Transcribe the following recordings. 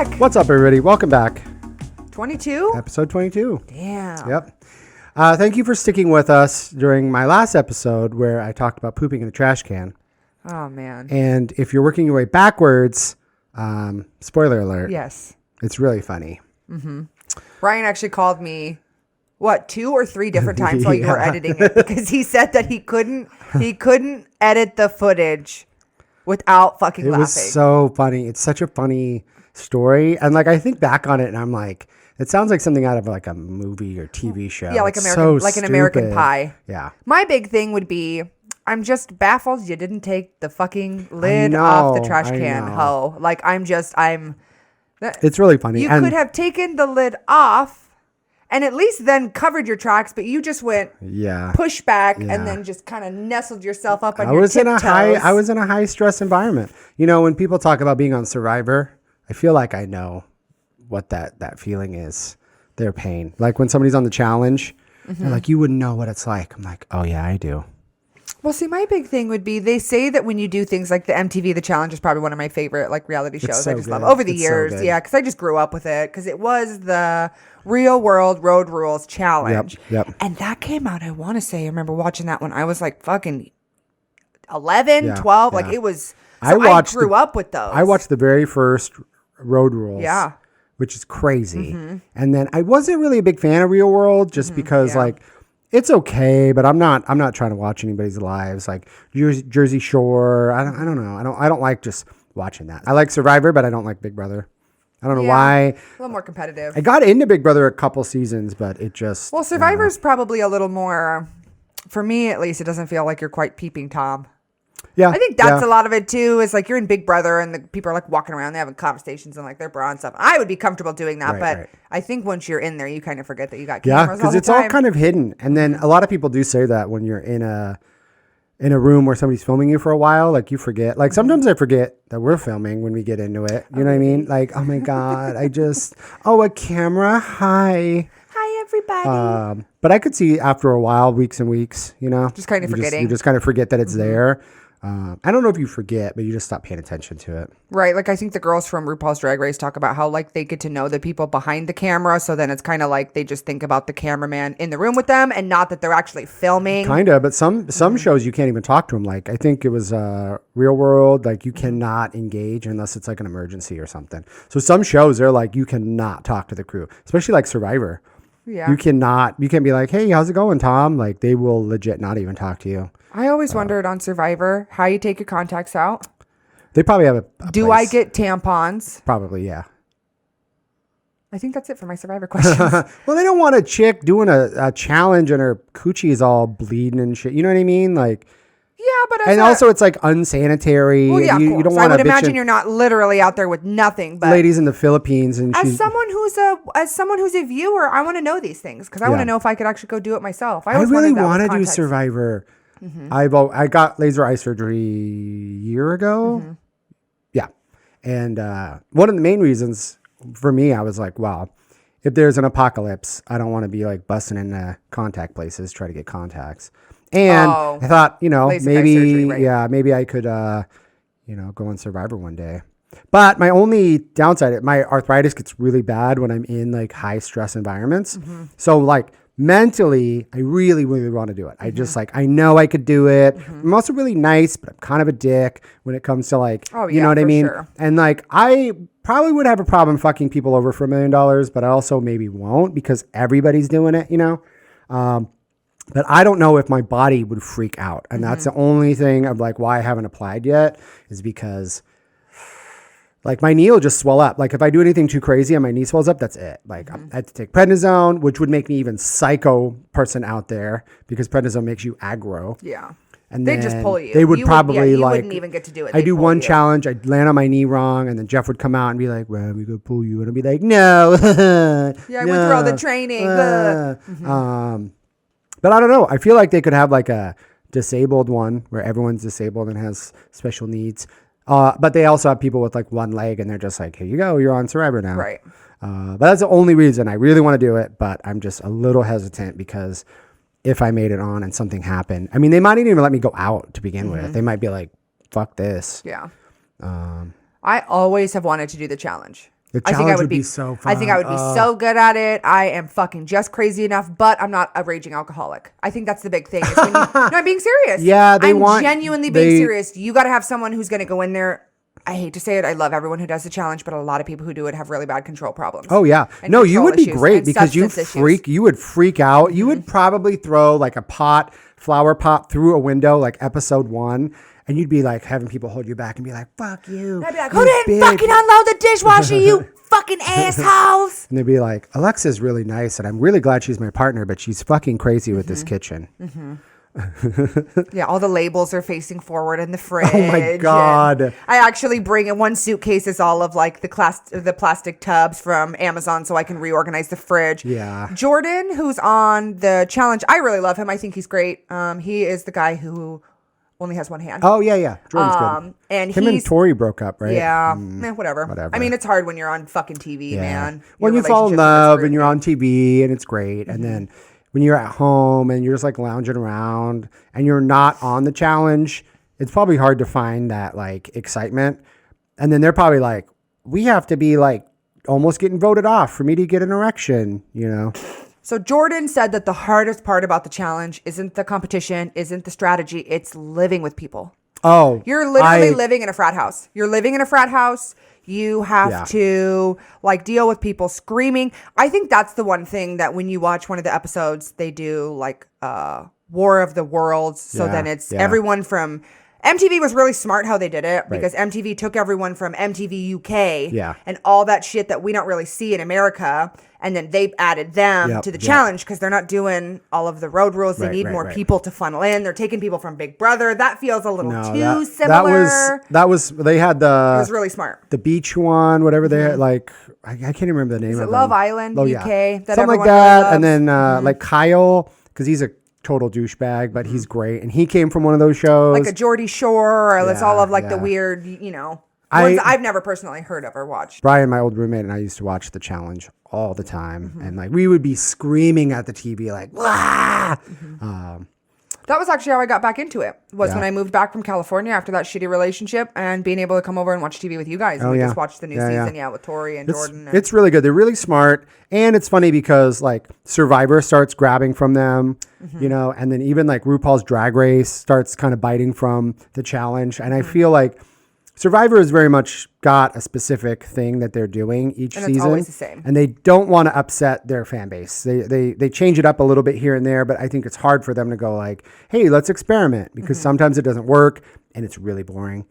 back. What's up, everybody? Welcome back. 22? Episode 22. Damn. Yep. Thank you for sticking with us during my last episode where I talked about pooping in the trash can. Oh, man. And if you're working your way backwards, spoiler alert. Yes. It's really funny. Mm-hmm. Ryan actually called me, 2 or 3 different times while you were editing it, because he said that he couldn't edit the footage without fucking laughing. It was so funny. It's such a funny story. And I think back on it and I'm like, it sounds like something out of a movie or TV show. Yeah, like an American Pie. Yeah. My big thing would be, I'm just baffled you didn't take the fucking lid off the trash can, ho. It's really funny. You could have taken the lid off and at least then covered your tracks, but you just went push back and then just kind of nestled yourself up on your tiptoes. I was in a high stress environment. You know, when people talk about being on Survivor, I feel like I know what that feeling is, their pain. Like when somebody's on the challenge, they're like, you wouldn't know what it's like. I'm like, oh yeah, I do. Well, see, my big thing would be, they say that when you do things like the MTV The Challenge is probably one of my favorite reality shows. So I just good. love over the It's years. so good. Yeah, because I just grew up with it because it was the Real World Road Rules Challenge. Yep. And that came out, I want to say, I remember watching that when I was like fucking 11, 12. Yeah. Like it was, I grew up with those. I watched the very first Road Rules. Yeah. Which is crazy. And then I wasn't really a big fan of Real World just because it's okay, but I'm not trying to watch anybody's lives. Like Jersey Shore. I don't know. I don't like just watching that. I like Survivor, but I don't like Big Brother. I don't know why. A little more competitive. I got into Big Brother a couple seasons, but it just... Well, Survivor's probably a little more, for me at least, it doesn't feel like you're quite peeping Tom. Yeah. I think that's a lot of it too, is like you're in Big Brother and the people are like walking around, they're having conversations and like their bra and stuff. I would be comfortable doing that, but I think once you're in there, you kind of forget that you got cameras all the time. Yeah, because it's all kind of hidden. And then a lot of people do say that when you're in a room where somebody's filming you for a while, like you forget. Like sometimes I forget that we're filming when we get into it. You know what I mean? Like, oh my God, a camera, hi. Hi, everybody. But I could see after a while, weeks and weeks, you know. Just kind of forgetting. You just kind of forget that it's there. I don't know if you forget, but you just stop paying attention to it. Right. Like I think the girls from RuPaul's Drag Race talk about how like they get to know the people behind the camera. So then it's kind of like they just think about the cameraman in the room with them and not that they're actually filming. Kind of. But some shows you can't even talk to them. Like I think it was Real World. Like you cannot engage unless it's like an emergency or something. So some shows they're like you cannot talk to the crew, especially like Survivor. Yeah. You can't be like, hey, how's it going, Tom? Like they will legit not even talk to you. I always wondered on Survivor how you take your contacts out. They probably have a Do place. I get tampons? Probably, yeah. I think that's it for my Survivor questions. Well, they don't want a chick doing a challenge and her coochie is all bleeding and shit. You know what I mean? Like, yeah, but also it's like unsanitary. Well, yeah, you don't so want I would imagine you're not literally out there with nothing. But ladies in the Philippines, and as someone who's a viewer, I want to know these things because I want to know if I could actually go do it myself. I really want to do Survivor. I got laser eye surgery a year ago. Yeah. And one of the main reasons for me, I was like, wow, if there's an apocalypse, I don't want to be like busting into contact places, try to get contacts. And I thought, maybe I could, go on Survivor one day. But my only downside, my arthritis gets really bad when I'm in like high stress environments. So like, mentally, I really, really want to do it. I just I know I could do it. I'm also really nice, but I'm kind of a dick when it comes to you know what I mean? Sure. And I probably would have a problem fucking people over for $1 million, but I also maybe won't because everybody's doing it, you know? But I don't know if my body would freak out. And that's the only thing of why I haven't applied yet is because my knee will just swell up. Like if I do anything too crazy and my knee swells up, that's it. I had to take prednisone, which would make me even psycho person out there because prednisone makes you aggro. Yeah. And they just pull you. They would probably you wouldn't even get to do it. I do one challenge, I'd land on my knee wrong, and then Jeff would come out and be like, well, we could pull you. And I'd be like, no. Yeah, I went through all the training. But I don't know. I feel like they could have a disabled one where everyone's disabled and has special needs. But they also have people with one leg and they're just like, here you go, you're on Survivor now. Right. But that's the only reason I really want to do it. But I'm just a little hesitant because if I made it on and something happened, I mean, they might not even let me go out to begin with. They might be like, fuck this. Yeah. I always have wanted to do the challenge. The I think I challenge would would be so fun. I think I would be so good at it. I am fucking just crazy enough, but I'm not a raging alcoholic. I think that's the big thing. Is when no, I'm being serious. Yeah, I'm genuinely being serious. You got to have someone who's going to go in there. I hate to say it. I love everyone who does the challenge, but a lot of people who do it have really bad control problems. Oh yeah. No, you would be great because you would freak out. You would probably throw like a flower pot through a window like episode 1. And you'd be like having people hold you back and be like, fuck you. And I'd be like, who didn't fucking unload the dishwasher, you fucking assholes? And they'd be like, Alexa's really nice and I'm really glad she's my partner, but she's fucking crazy with this kitchen. Yeah, all the labels are facing forward in the fridge. Oh my God. I actually bring in one suitcase is all of like the plastic tubs from Amazon so I can reorganize the fridge. Yeah. Jordan, who's on the challenge, I really love him. I think he's great. He is the guy who only has one hand. Oh yeah. Jordan's good. And him and Tori broke up, right? Yeah. Whatever. I mean, it's hard when you're on fucking TV, man. When you fall in love and you're on TV and it's great. And then when you're at home and you're just like lounging around and you're not on the challenge, it's probably hard to find that like excitement. And then they're probably like, we have to be like almost getting voted off for me to get an erection, you know? So Jordan said that the hardest part about the challenge isn't the competition, isn't the strategy, it's living with people. Oh. You're literally living in a frat house. You're living in a frat house. You have to like deal with people screaming. I think that's the one thing that when you watch one of the episodes, they do like War of the Worlds. So then it's everyone from MTV was really smart how they did it because MTV took everyone from MTV UK and all that shit that we don't really see in America. And then they added them to the challenge because they're not doing all of the road rules. They need more people to funnel in. They're taking people from Big Brother. That feels a little too similar. They had the... It was really smart. The beach one, whatever they had, like... I can't even remember the name of it. Love Island, UK. That something like that. Really and then like Kyle, because he's a total douchebag, but he's great. And he came from one of those shows. Like a Geordie Shore, or it's all of like the weird, ones that I've never personally heard of or watched. Brian, my old roommate, and I used to watch The Challenge all the time. And like we would be screaming at the TV like, wah! That was actually how I got back into it, was when I moved back from California after that shitty relationship and being able to come over and watch TV with you guys. And we just watched the new season, with Tori and Jordan. It's really good. They're really smart. And it's funny because like Survivor starts grabbing from them, and then even like RuPaul's Drag Race starts kind of biting from the challenge. And I feel like Survivor has very much got a specific thing that they're doing each season. It's always the same. And they don't want to upset their fan base. They change it up a little bit here and there, but I think it's hard for them to go like, hey, let's experiment, because sometimes it doesn't work and it's really boring.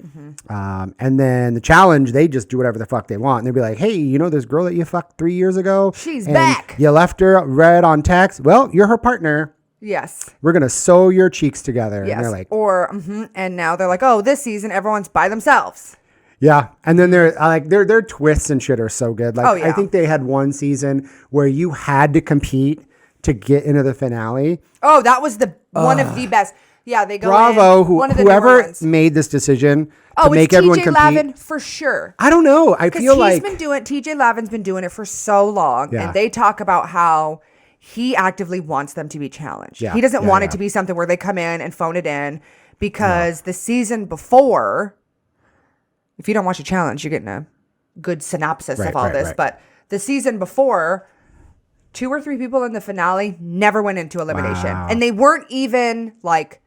And then the challenge, they just do whatever the fuck they want. And they'll be like, hey, this girl that you fucked 3 years ago? She's back. You left her read on text. Well, you're her partner. Yes. We're going to sew your cheeks together. Yes. And they're like, and now they're like, oh, this season everyone's by themselves. Yeah. And then their twists and shit are so good. Like, I think they had one season where you had to compete to get into the finale. Oh, that was one of the best. Yeah, they go Bravo, in. Whoever made this decision to make everyone compete. TJ Lavin for sure. I don't know. I feel like TJ Lavin's been doing it for so long, and they talk about how he actively wants them to be challenged. He doesn't want it to be something where they come in and phone it in, because the season before, if you don't watch a challenge, you're getting a good synopsis of all this. But the season before, 2 or 3 people in the finale never went into elimination. Wow. And they weren't even like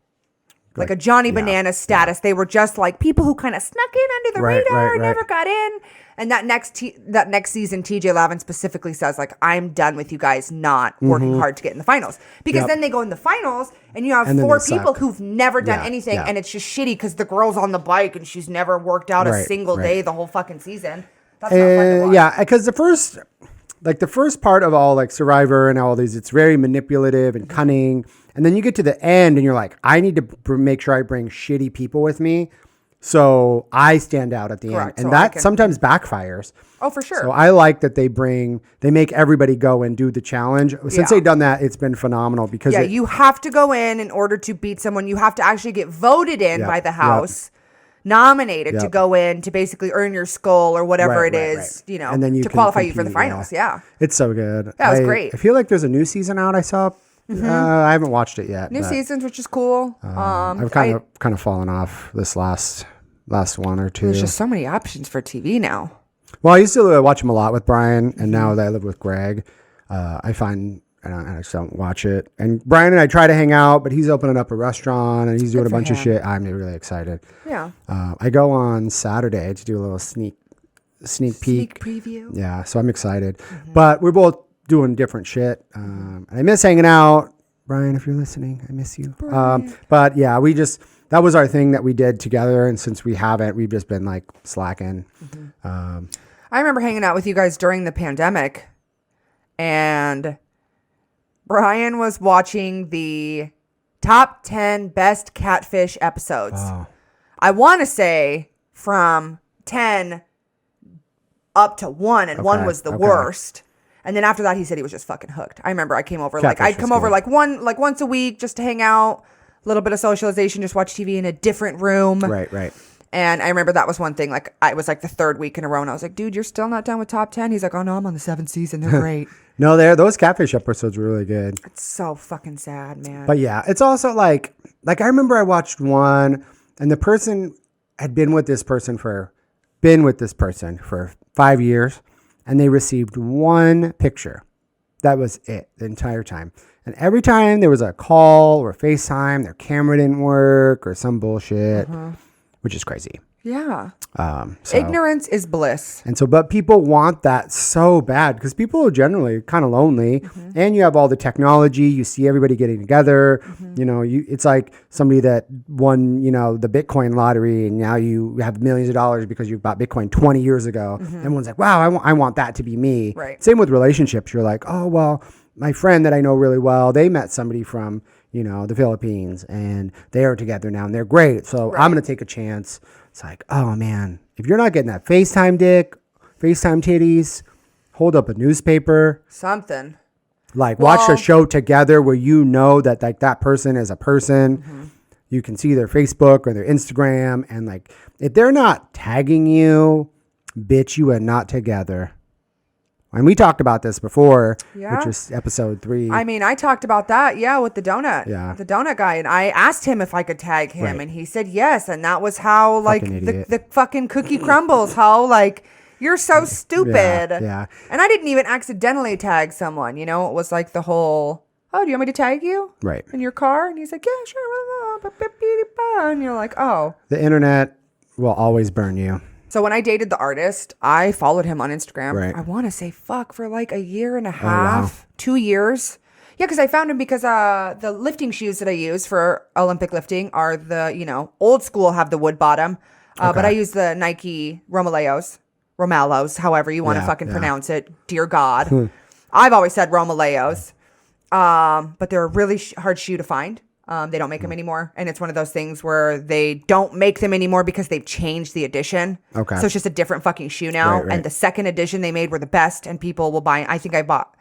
a Johnny Bananas status. They were just like people who kind of snuck in under the radar and never got in. And that next season, TJ Lavin specifically says, like, I'm done with you guys not working hard to get in the finals. Because then they go in the finals and you have 4 people who've never done anything. And it's just shitty because the girl's on the bike and she's never worked out a single day the whole fucking season. That's not fun to watch. Yeah, because the first part of all like Survivor and all these, it's very manipulative and cunning. And then you get to the end and you're like, I need to make sure I bring shitty people with me, so I stand out at the end. And that sometimes backfires. Oh, for sure. So I like that they make everybody go and do the challenge. Since they've done that, it's been phenomenal because you have to go in order to beat someone. You have to actually get voted in by the house. Nominated to go in to basically earn your skull or whatever it is, and then to qualify you for the finals. Yeah. It's so good. That was great. I feel like there's a new season out. I saw. I haven't watched it yet. New seasons, which is cool. I've kind of fallen off this last one or two. There's just so many options for TV now. Well, I used to watch him a lot with Brian, and now that I live with Greg, I find I just don't watch it. And Brian and I try to hang out, but he's opening up a restaurant and he's doing a bunch of shit. I'm really excited. Yeah. I go on Saturday to do a little sneak peek preview. Yeah, so I'm excited. But we're both doing different shit. I miss hanging out. Brian, if you're listening, I miss you. But yeah, that was our thing that we did together. And since we haven't, we've just been like slacking. I remember hanging out with you guys during the pandemic, and Brian was watching the top 10 best catfish episodes. Oh. I want to say from 10 up to 1, and 1 was the worst. And then after that, he said he was just fucking hooked. I remember I came over I'd come over once a week just to hang out, a little bit of socialization, just watch TV in a different room. Right. And I remember that was one thing. Like, I was like the 3rd week in a row, and I was like, dude, you're still not done with top 10? He's like, oh no, I'm on the 7th season. They're great. No, those catfish episodes were really good. It's so fucking sad, man. But yeah, it's also like I remember I watched one, and the person had been with this person for 5 years, and they received one picture. That was it the entire time. And every time there was a call or FaceTime, their camera didn't work or some bullshit, which is crazy. Yeah. Ignorance is bliss. And so, but people want that so bad because people are generally kind of lonely, and you have all the technology. You see everybody getting together. You know, it's like somebody that won, the Bitcoin lottery, and now you have millions of dollars because you bought Bitcoin 20 years ago. Everyone's like, wow, I want that to be me. Right. Same with relationships. You're like, oh, well, my friend that I know really well, they met somebody from, the Philippines, and they are together now, and they're great. So I'm going to take a chance. It's like, oh man, if you're not getting that FaceTime dick, FaceTime titties, hold up a newspaper. Something. Like watch a show together where that like that person is a person. You can see their Facebook or their Instagram. And like, if they're not tagging you, bitch, you are not together. And we talked about this before, which was episode 3. I mean, I talked about that, with the donut. Yeah. The donut guy. And I asked him if I could tag him, and he said yes. And that was how, like, the fucking cookie crumbles. How, like, you're so stupid. Yeah. And I didn't even accidentally tag someone, It was like the whole, oh, do you want me to tag you? Right. In your car? And he's like, yeah, sure. And you're like, oh. The internet will always burn you. So when I dated the artist, I followed him on Instagram. Right. I want to say for like a year and a half, 2 years. Yeah, because I found him because the lifting shoes that I use for Olympic lifting are the, old school have the wood bottom. But I use the Nike Romalos, however you want to fucking pronounce it. Dear God. I've always said Romaleos. But they're a really hard shoe to find. They don't make them anymore. And it's one of those things where they don't make them anymore because they've changed the edition. Okay. So it's just a different fucking shoe now. Right. And the second edition they made were the best, and people will buy. I think I bought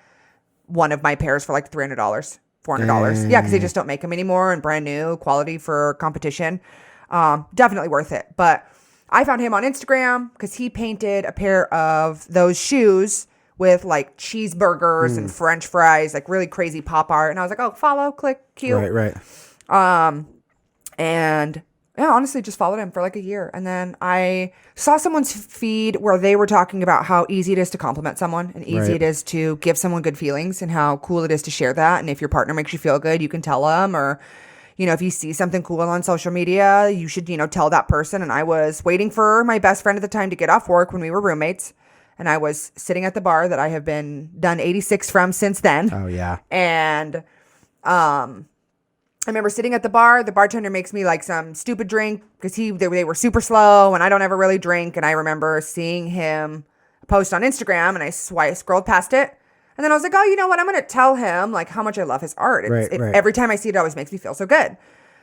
one of my pairs for like $300, $400. Yeah, because they just don't make them anymore, and brand new quality for competition. Definitely worth it. But I found him on Instagram because he painted a pair of those shoes with like cheeseburgers and French fries, like really crazy pop art. And I was like, oh, follow, click, cute. Right. And yeah, honestly just followed him for like a year. And then I saw someone's feed where they were talking about how easy it is to compliment someone and easy it is to give someone good feelings and how cool it is to share that. And if your partner makes you feel good, you can tell them, or, if you see something cool on social media, you should, tell that person. And I was waiting for my best friend at the time to get off work when we were roommates. And I was sitting at the bar that I have been done 86 from since then. Oh, yeah. And I remember sitting at the bar. The bartender makes me like some stupid drink because they were super slow, and I don't ever really drink. And I remember seeing him post on Instagram, and I scrolled past it. And then I was like, oh, you know what? I'm going to tell him like how much I love his art. Every time I see it, it always makes me feel so good.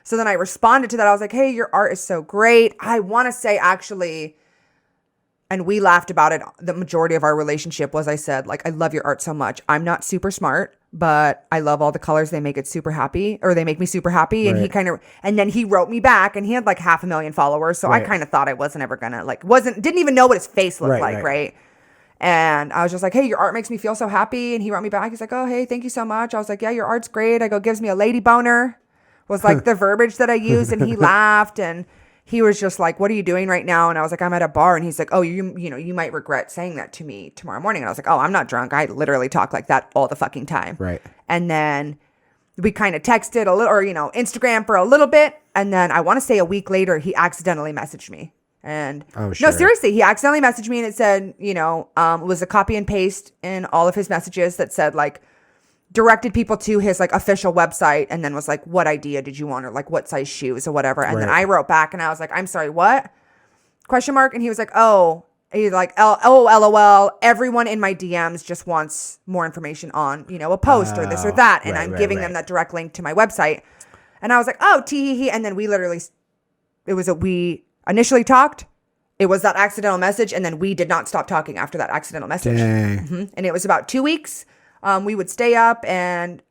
So then I responded to that. I was like, hey, your art is so great. I want to say actually... And we laughed about it. The majority of our relationship was I said, like, I love your art so much. I'm not super smart, but I love all the colors. They make it super happy, or they make me super happy. And and then he wrote me back, and he had like 500,000 followers. So I kind of thought I wasn't ever gonna didn't even know what his face looked like. Right. And I was just like, hey, your art makes me feel so happy. And he wrote me back. He's like, oh, hey, thank you so much. I was like, yeah, your art's great. I go, gives me a lady boner was like the verbiage that I used. And he laughed, and he was just like, what are you doing right now? And I was like, I'm at a bar. And he's like, oh, you might regret saying that to me tomorrow morning. And I was like, oh, I'm not drunk. I literally talk like that all the fucking time. Right. And then we kind of texted a little, or, Instagram for a little bit. And then I want to say a week later, he accidentally messaged me. And no, seriously, he accidentally messaged me and it said, it was a copy and paste in all of his messages that said like, directed people to his like official website and then was like, what idea did you want, or like what size shoes or whatever. And then I wrote back and I was like, I'm sorry, what? ? And he was like, he's like, LOL. Everyone in my DMs just wants more information on, a post or this or that. And I'm giving them that direct link to my website. And I was like, oh, tee. And then we initially talked. It was that accidental message. And then we did not stop talking after that accidental message. And it was about 2 weeks. We would stay up and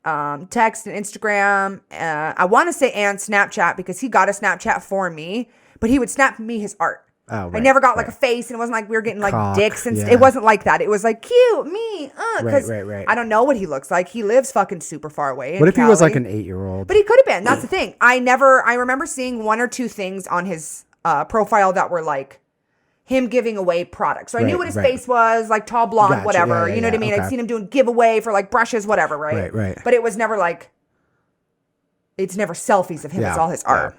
text and Instagram. I want to say and Snapchat because he got a Snapchat for me, but he would snap me his art. Oh, right, I never got like a face, and it wasn't like we were getting like dicks and it wasn't like that. It was like cute me, because I don't know what he looks like. He lives fucking super far away. What if he was like an 8-year-old? But he could have been. That's the thing. I remember seeing 1 or 2 things on his profile that were like him giving away products. So I knew what his face was, like tall blonde, whatever. You know what I mean? Okay. I'd seen him doing giveaway for like brushes, whatever, right? Right. But it was never like, it's never selfies of him. It's all his art.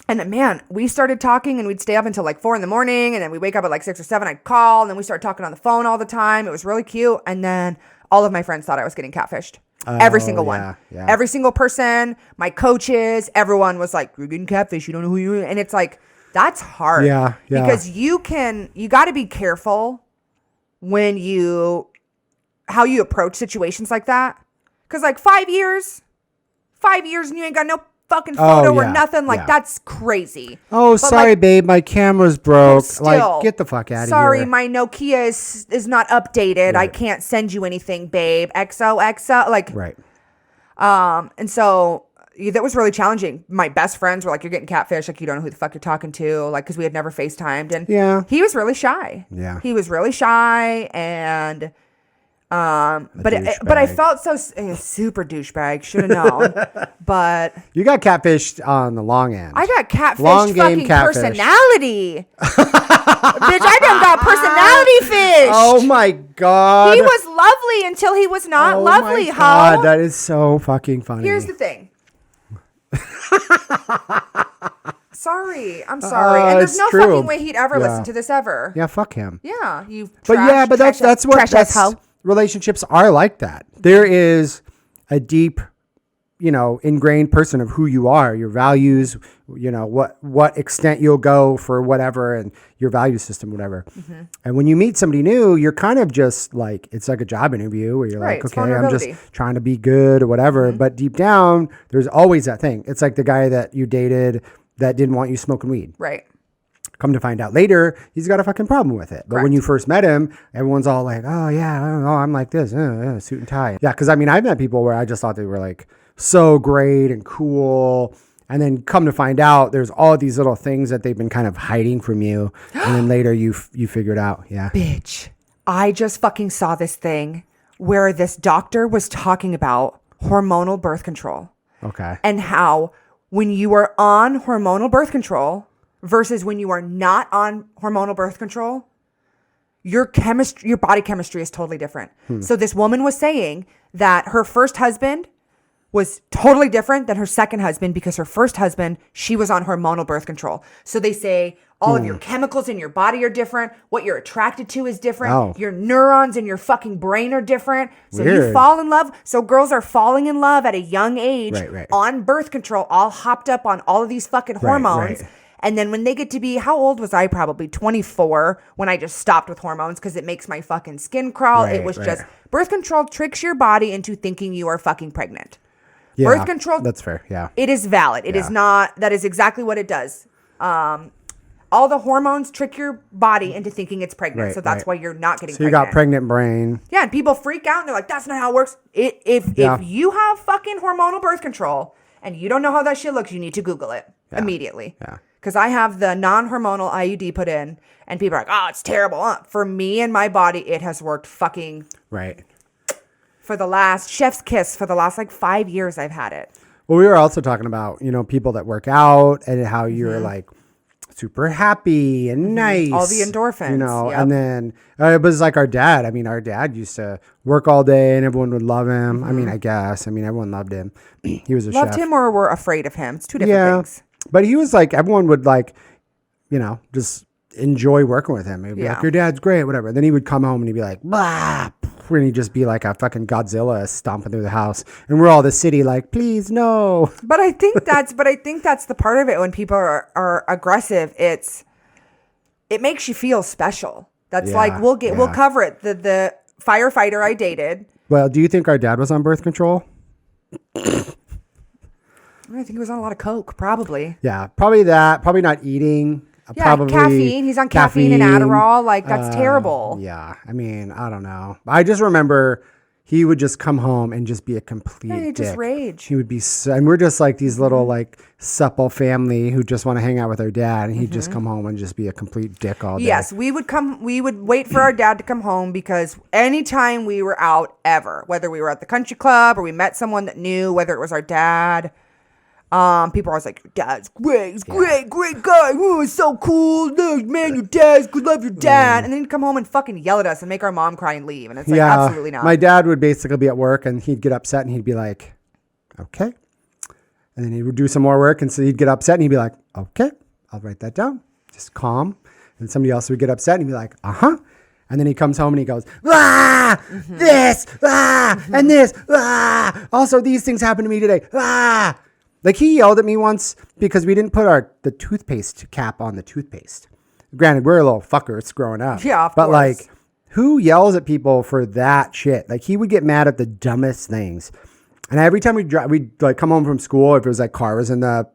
And then, man, we started talking and we'd stay up until like 4 a.m. and then we wake up at like 6 or 7. I'd call and then we started talking on the phone all the time. It was really cute. And then all of my friends thought I was getting catfished. Every single one. Yeah. Every single person, my coaches, everyone was like, you're getting catfished. You don't know who you are. And it's like, that's hard. Yeah. Because you got to be careful how you approach situations like that. Because like 5 years and you ain't got no fucking photo or nothing. Like that's crazy. Oh, but sorry, like, babe, my camera's broke. Still, like, get the fuck out of here. Sorry, my Nokia is not updated. Right. I can't send you anything, babe. XOXO. Like, right. And so that was really challenging. My best friends were like, you're getting catfish. Like, you don't know who the fuck you're talking to. Like, because we had never FaceTimed. And he was really shy. Yeah. He was really shy. And, but I felt so super douchebag. Should have known. But you got catfished on the long end. I got catfished fucking personality. Bitch, I done got personality fish. Oh my God. He was lovely until he was not lovely. My God, that is so fucking funny. Here's the thing. I'm sorry. And there's no fucking way he'd ever listen to this ever. Yeah, fuck him. Yeah, but that's what relationships are like that. There is a deep, ingrained person of who you are, your values, what extent you'll go for whatever, and your value system, whatever. Mm-hmm. And when you meet somebody new, you're kind of just like, it's like a job interview where you're like, okay, I'm just trying to be good or whatever. Mm-hmm. But deep down, there's always that thing. It's like the guy that you dated that didn't want you smoking weed. Right. Come to find out later, he's got a fucking problem with it. But when you first met him, everyone's all like, oh yeah, I'm like this, suit and tie. Yeah, because I've met people where I just thought they were like so great and cool. And then come to find out, there's all these little things that they've been kind of hiding from you. And then later you figured out. Yeah. Bitch, I just fucking saw this thing where this doctor was talking about hormonal birth control. Okay. And how when you are on hormonal birth control versus when you are not on hormonal birth control, your body chemistry is totally different. So this woman was saying that her first husband was totally different than her second husband because her first husband, she was on hormonal birth control. So they say all of your chemicals in your body are different. What you're attracted to is different. Oh. Your neurons in your fucking brain are different. So Weird. you fall in love. So girls are falling in love at a young age right. on birth control, all hopped up on all of these fucking hormones. Right. And then when they get to be, how old was I? Probably 24 when I just stopped with hormones because it makes my fucking skin crawl. It was just birth control tricks your body into thinking you are fucking pregnant. Yeah, birth control. That's fair. Yeah. It is valid. It is not. That is exactly what it does. All the hormones trick your body into thinking it's pregnant. So that's why you're not getting pregnant. So you got pregnant brain. Yeah. And people freak out and they're like, that's not how it works. If you have fucking hormonal birth control and you don't know how that shit looks, you need to Google it immediately. Yeah. Because I have the non-hormonal IUD put in and people are like, oh, it's terrible. For me and my body, it has worked fucking right. For the last chef's kiss for the last like 5 years I've had it. Well, we were also talking about, people that work out and how you're like super happy and nice. All the endorphins. And then it was like our dad. I mean, our dad used to work all day and everyone would love him. I mean, I guess. I mean, everyone loved him. He was a chef. Loved him or were afraid of him. It's two different things. But he was like, everyone would like, just enjoy working with him. He'd be like, your dad's great, whatever. Then he would come home and he'd be like, blah. And he'd just be like a fucking Godzilla stomping through the house. And we're all the city like, please, no. But I think that's the part of it when people are aggressive. It makes you feel special. That's like, we'll cover it. The firefighter I dated. Well, do you think our dad was on birth control? I think he was on a lot of coke, probably. Yeah, probably that. Probably not eating. Probably caffeine. He's on caffeine and Adderall. Like, that's terrible. Yeah. I mean, I don't know. I just remember he would just come home and just be a complete dick. Just rage. He would be and we're just like these little like supple family who just want to hang out with our dad, and he'd just come home and just be a complete dick all day. Yes, we would wait for our dad to come home, because anytime we were out ever, whether we were at the country club or we met someone that knew, whether it was our dad, people are always like, your dad's great. He's great guy. Oh, he's so cool. No, man, your dad's good. Love your dad. And then he'd come home and fucking yell at us and make our mom cry and leave. And it's like, absolutely not. My dad would basically be at work and he'd get upset and he'd be like, okay. And then he would do some more work. And so he'd get upset and he'd be like, okay, I'll write that down. Just calm. And somebody else would get upset and he'd be like, uh-huh. And then he comes home and he goes, this, and this, also these things happened to me today, Like, he yelled at me once because we didn't put the toothpaste cap on the toothpaste. Granted, we're a little fuckers growing up. Yeah, of but course. Like, who yells at people for that shit? Like, he would get mad at the dumbest things. And every time we'd like come home from school, if it was like car was in the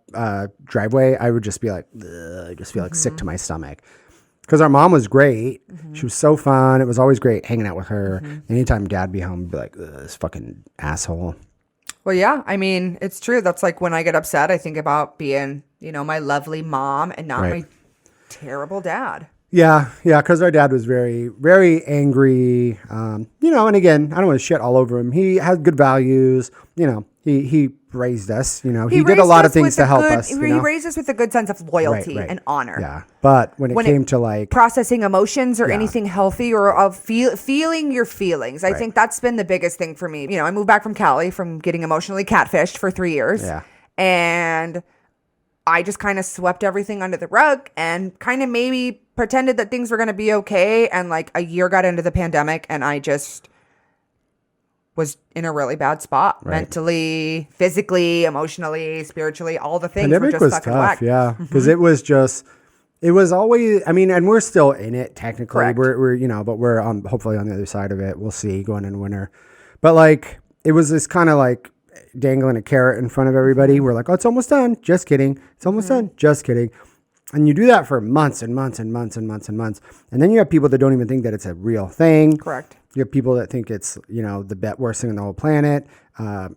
driveway, I would just be like, I just feel like sick to my stomach. Because our mom was great. She was so fun. It was always great hanging out with her. Anytime Dad'd be home, I'd be like, this fucking asshole. Well, yeah, I mean, it's true. That's like when I get upset, I think about being, my lovely mom and not my terrible dad. Yeah, because our dad was very, very angry. And again, I don't want to shit all over him. He had good values. He raised us. He did a lot of things to help us. He raised us with a good sense of loyalty and honor. Yeah, but when it came to like processing emotions or anything healthy or of feeling your feelings, I think that's been the biggest thing for me. I moved back from Cali from getting emotionally catfished for 3 years. Yeah, and I just kind of swept everything under the rug and kind of maybe pretended that things were going to be okay. And like a year got into the pandemic and I just was in a really bad spot mentally, physically, emotionally, spiritually, all the things pandemic were just was stuck tough, in whack. Yeah, because it was always, I mean, and we're still in it technically. Correct. We're but we're hopefully on the other side of it. We'll see going into winter. But like, it was this kind of like dangling a carrot in front of everybody. We're like, oh, it's almost done. Just kidding. It's almost done. Just kidding. And you do that for months and months and months and months and months. And then you have people that don't even think that it's a real thing. Correct. You have people that think it's, the worst thing on the whole planet.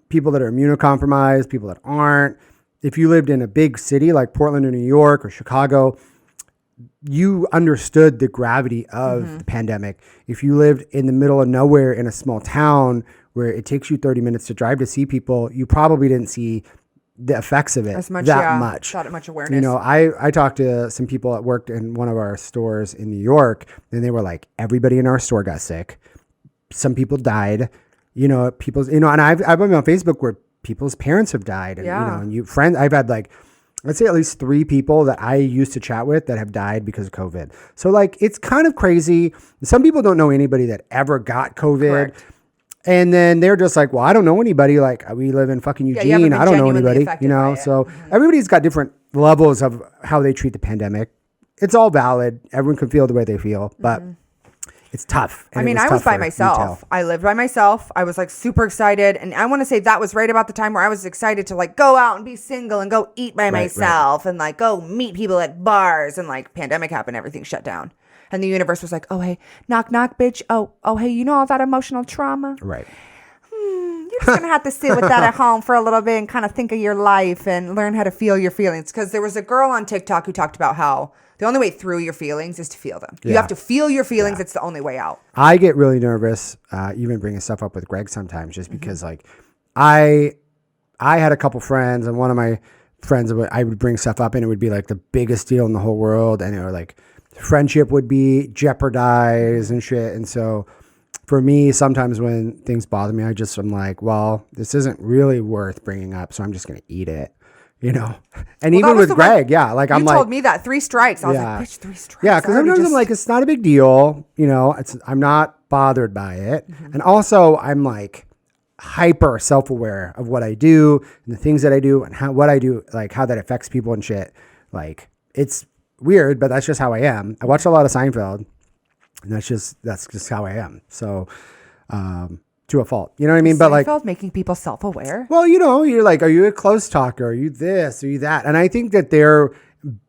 People that are immunocompromised, people that aren't. If you lived in a big city like Portland or New York or Chicago, you understood the gravity of the pandemic. If you lived in the middle of nowhere in a small town where it takes you 30 minutes to drive to see people, you probably didn't see the effects of it much. Not much awareness. I talked to some people that worked in one of our stores in New York, and they were like, everybody in our store got sick. Some people died, and I've been on Facebook where people's parents have died, and friends. I've had like, let's say at least 3 people that I used to chat with that have died because of COVID. So like, it's kind of crazy. Some people don't know anybody that ever got COVID. Correct. And then they're just like, well, I don't know anybody. Like, we live in fucking Eugene. I don't know anybody, So everybody's got different levels of how they treat the pandemic. It's all valid. Everyone can feel the way they feel, but it's tough. I was by myself. Retail. I lived by myself. I was like super excited. And I want to say that was right about the time where I was excited to like go out and be single and go eat by myself and like go meet people at bars, and like pandemic happened, everything shut down. And the universe was like, oh, hey, knock, knock, bitch. Oh, hey, all that emotional trauma? Right. You're just going to have to sit with that at home for a little bit and kind of think of your life and learn how to feel your feelings. Because there was a girl on TikTok who talked about how the only way through your feelings is to feel them. Yeah. You have to feel your feelings. It's the only way out. I get really nervous even bringing stuff up with Greg sometimes just because like I I had a couple friends, and one of my friends, I would bring stuff up, and it would be like the biggest deal in the whole world, and it would like friendship would be jeopardized and shit. And so for me, sometimes when things bother me, I'm like, well, this isn't really worth bringing up, so I'm just gonna eat it. And even with Greg, like I'm like, you told me that 3 strikes. I was like, bitch, 3 strikes. Yeah, because sometimes I'm like, it's not a big deal. I'm not bothered by it. And also I'm like hyper self-aware of what I do and the things that I do and what I do, like how that affects people and shit. Like it's weird, but that's just how I am. I watch a lot of Seinfeld, and that's just how I am. So, to a fault. You know what I mean? But like making people self-aware. Well, you're like, are you a close talker? Are you this? Are you that? And I think that their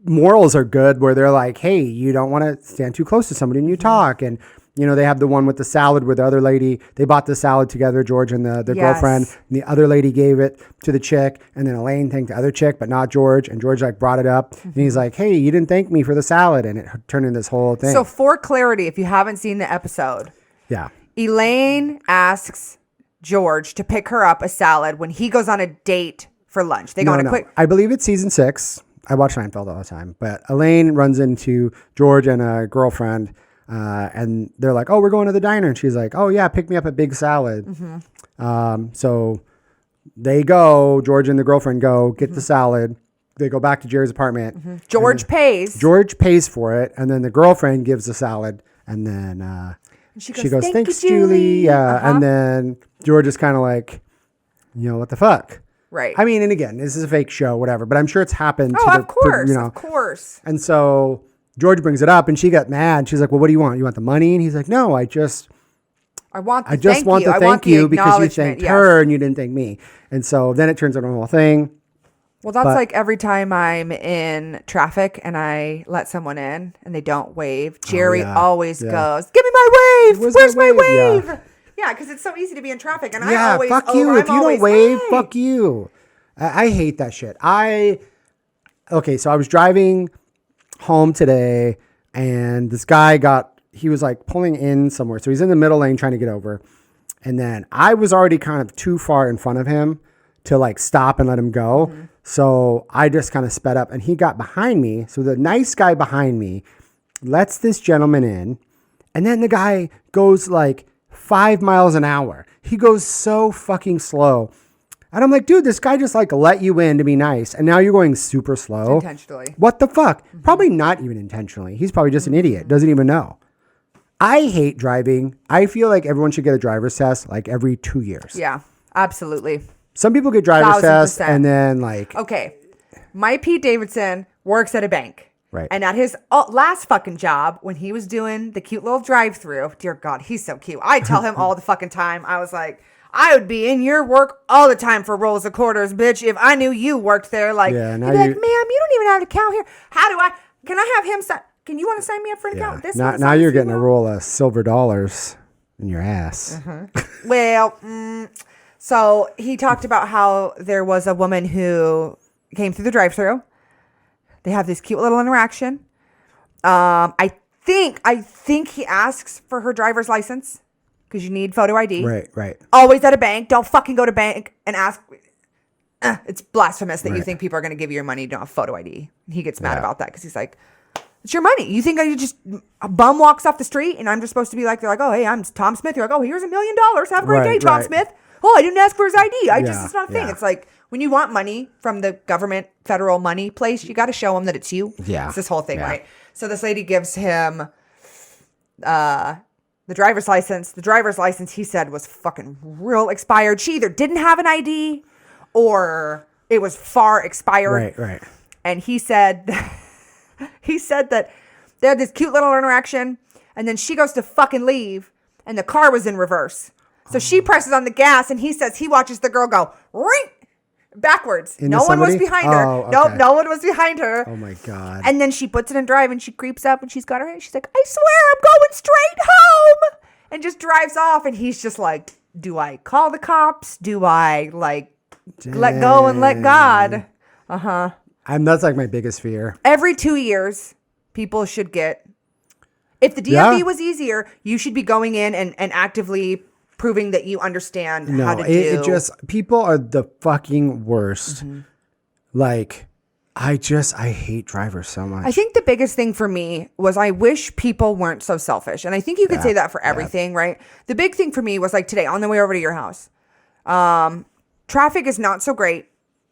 morals are good where they're like, hey, you don't want to stand too close to somebody when you talk. And, they have the one with the salad where the other lady, they bought the salad together, George and the girlfriend. And the other lady gave it to the chick. And then Elaine thanked the other chick, but not George. And George like brought it up. And he's like, hey, you didn't thank me for the salad. And it turned into this whole thing. So for clarity, if you haven't seen the episode. Yeah. Elaine asks George to pick her up a salad when he goes on a date for lunch. They go on a quick. I believe it's season 6. I watch Seinfeld all the time, but Elaine runs into George and a girlfriend, and they're like, "Oh, we're going to the diner," and she's like, "Oh yeah, pick me up a big salad." So they go. George and the girlfriend go get the salad. They go back to Jerry's apartment. George pays. George pays for it, and then the girlfriend gives the salad, and then she goes, "Thanks, Julie." Yeah, and then George is kind of like, what the fuck? Right. I mean, and again, this is a fake show, whatever, but I'm sure it's happened. Of course. And so George brings it up, and she got mad. She's like, well, what do you want? You want the money? And he's like, no, I just want to thank you because you thanked her and you didn't thank me. And so then it turns into a whole thing. Well, that's like every time I'm in traffic and I let someone in and they don't wave, Jerry always goes, give me my wave. Where's my wave? Yeah, because it's so easy to be in traffic. And I always, fuck you. If you don't wave, fuck you. I hate that shit. So I was driving home today and this guy he was like pulling in somewhere. So he's in the middle lane trying to get over. And then I was already kind of too far in front of him to like stop and let him go. Mm-hmm. So I just kind of sped up and he got behind me. So the nice guy behind me lets this gentleman in. And then the guy goes like 5 miles an hour. He goes so fucking slow. And I'm like, dude, this guy just like let you in to be nice. And now you're going super slow. Intentionally. What the fuck? Mm-hmm. Probably not even intentionally. He's probably just an idiot. Doesn't even know. I hate driving. I feel like everyone should get a driver's test like every 2 years. Yeah, absolutely. Some people get driver's tests and then like. Okay. My Pete Davidson works at a bank. Right. And at his last fucking job, when he was doing the cute little drive-through, dear God, he's so cute. I tell him all the fucking time. I was like, I would be in your work all the time for rolls of quarters, bitch, if I knew you worked there. Like, yeah, you'd be like, ma'am, you don't even have an account here. Can I have him sign? Can you want to sign me up for an account? This now you're getting a roll of silver dollars in your ass. Mm-hmm. Well, so he talked about how there was a woman who came through the drive-through. They have this cute little interaction. I think he asks for her driver's license because you need photo ID. Right. Always at a bank. Don't fucking go to bank and ask. It's blasphemous that you think people are going to give you your money. You don't have photo ID. He gets mad about that because he's like, it's your money. You think a bum walks off the street and I'm just supposed to be like, they're like, oh, hey, I'm Tom Smith. You're like, oh, here's $1 million. Have a great day, Tom Smith. Oh, I didn't ask for his ID. It's not a thing. It's like when you want money from the government, federal money place, you got to show them that it's you. Yeah. It's this whole thing, right? So this lady gives him the driver's license. The driver's license, he said, was fucking real expired. She either didn't have an ID or it was far expired. Right. And he said that they had this cute little interaction and then she goes to fucking leave and the car was in reverse. So she presses on the gas and he says he watches the girl go ring backwards. No one was behind her. Okay. Nope, no one was behind her. Oh my God. And then she puts it in drive and she creeps up and she's got her hand. She's like, I swear I'm going straight home. And just drives off. And he's just like, do I call the cops? Do I like let go and let God? Uh-huh. That's like my biggest fear. Every 2 years, people should get, if the DMV was easier, you should be going in and actively proving that you understand how to do. It just, people are the fucking worst. Like, I hate drivers so much. I think the biggest thing for me was I wish people weren't so selfish. And I think you could say that for everything, right? The big thing for me was like today on the way over to your house. Traffic is not so great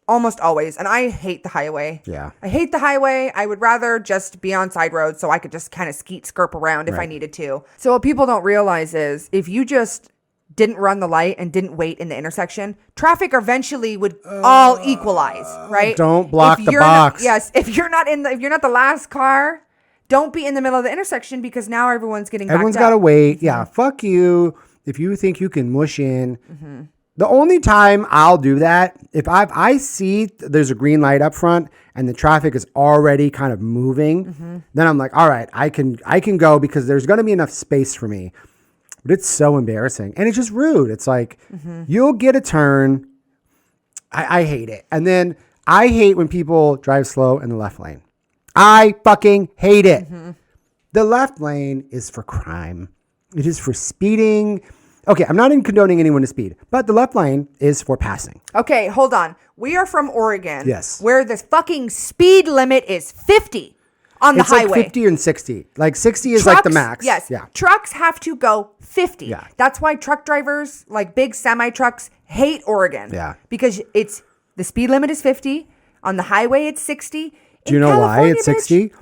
almost always. And I hate the highway. Yeah. I hate the highway. I would rather just be on side roads so I could just kind of skirp around if I needed to. So what people don't realize is if you just didn't run the light and didn't wait in the intersection, traffic eventually would all equalize, right? Don't block the box. If you're not the last car, don't be in the middle of the intersection because now everyone's getting backed up. Everyone's got to wait. Yeah, fuck you. If you think you can mush in. The only time I'll do that, if I see there's a green light up front and the traffic is already kind of moving, then I'm like, all right, I can go because there's going to be enough space for me. But it's so embarrassing. And it's just rude. It's like, you'll get a turn. I hate it. And then I hate when people drive slow in the left lane. I fucking hate it. The left lane is for crime. It is for speeding. Okay, I'm not even condoning anyone to speed, but the left lane is for passing. Okay, hold on. We are from Oregon. Yes. Where the fucking speed limit is 50 on the highway. It's like 50 and 60. Like 60 is like the max. Yes. Yeah. Trucks have to go 50. Yeah. That's why truck drivers, like big semi trucks, hate Oregon. Yeah. Because the speed limit is 50. On the highway, it's 60. Do you know why it's 60?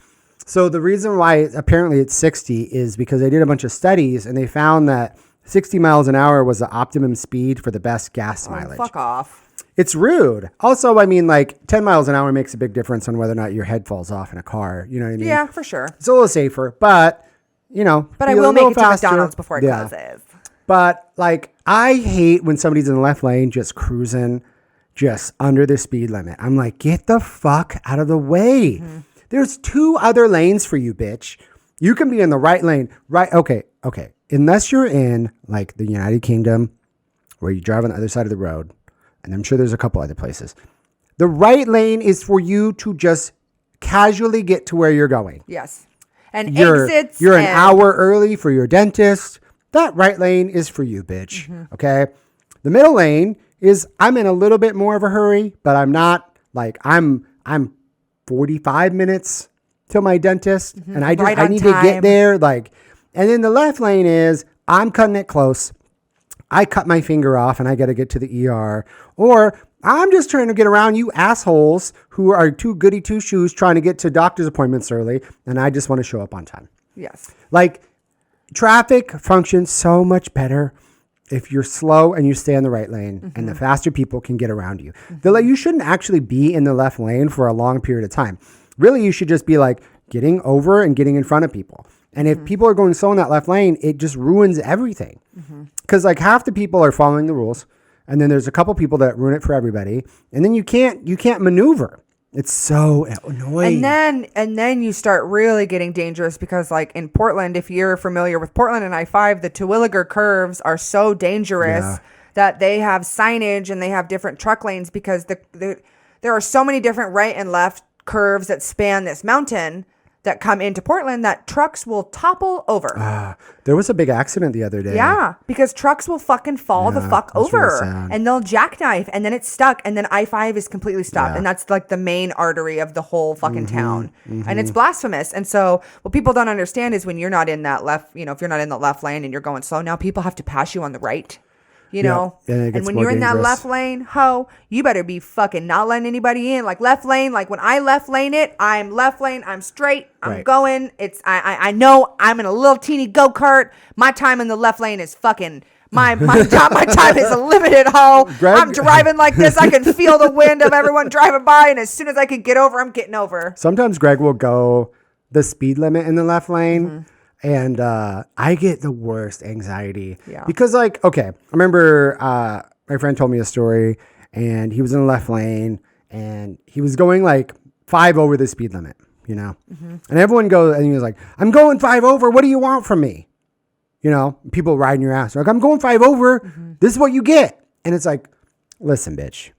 So the reason why apparently it's 60 is because they did a bunch of studies and they found that 60 miles an hour was the optimum speed for the best gas mileage. Fuck off. It's rude. Also, I mean, like 10 miles an hour makes a big difference on whether or not your head falls off in a car. You know what I mean? Yeah, for sure. It's a little safer, but you know. But I will make it to McDonald's before it closes. But like, I hate when somebody's in the left lane just cruising just under the speed limit. I'm like, get the fuck out of the way. There's 2 other lanes for you, bitch. You can be in the right lane. Right. Okay. Unless you're in like the United Kingdom where you drive on the other side of the road, and I'm sure there's a couple other places. The right lane is for you to just casually get to where you're going. Yes. And You're an and hour early for your dentist. That right lane is for you, bitch. Okay. The middle lane is I'm in a little bit more of a hurry, but I'm not like I'm 45 minutes to my dentist and I need to get there. Like, and then the left lane is I'm cutting it close. I cut my finger off and I got to get to the ER, or I'm just trying to get around you assholes who are too goody two shoes trying to get to doctor's appointments early. And I just want to show up on time. Yes. Like traffic functions so much better if you're slow and you stay in the right lane and the faster people can get around you. You shouldn't actually be in the left lane for a long period of time. Really, you should just be like getting over and getting in front of people. And if people are going slow in that left lane, it just ruins everything. Because like half the people are following the rules. And then there's a couple people that ruin it for everybody. And then you can't maneuver. It's so annoying. And then you start really getting dangerous because like in Portland, if you're familiar with Portland and I-5, the Terwilliger curves are so dangerous that they have signage and they have different truck lanes because there are so many different right and left curves that span this mountain that come into Portland that trucks will topple over. There was a big accident the other day. Yeah, because trucks will fucking fall the fuck over really and they'll jackknife and then it's stuck and then I-5 is completely stopped. And that's like the main artery of the whole fucking town. And it's blasphemous. And so what people don't understand is when you're not in that left, if you're not in the left lane and you're going slow, now people have to pass you on the right. You know, and when you're in that left lane, you better be fucking not letting anybody in. Like left lane, like when I left lane it, I'm left lane, I'm straight, I'm going. It's I know I'm in a little teeny go-kart. My time in the left lane is fucking my time is a limited, I'm driving like this. I can feel the wind of everyone driving by, and as soon as I can get over, I'm getting over. Sometimes Greg will go the speed limit in the left lane. And I get the worst anxiety because like, okay, I remember my friend told me a story and he was in the left lane and he was going like 5 over the speed limit, and everyone goes and he was like, I'm going 5 over. What do you want from me? People riding your ass. Like, I'm going 5 over. This is what you get. And it's like, listen, bitch,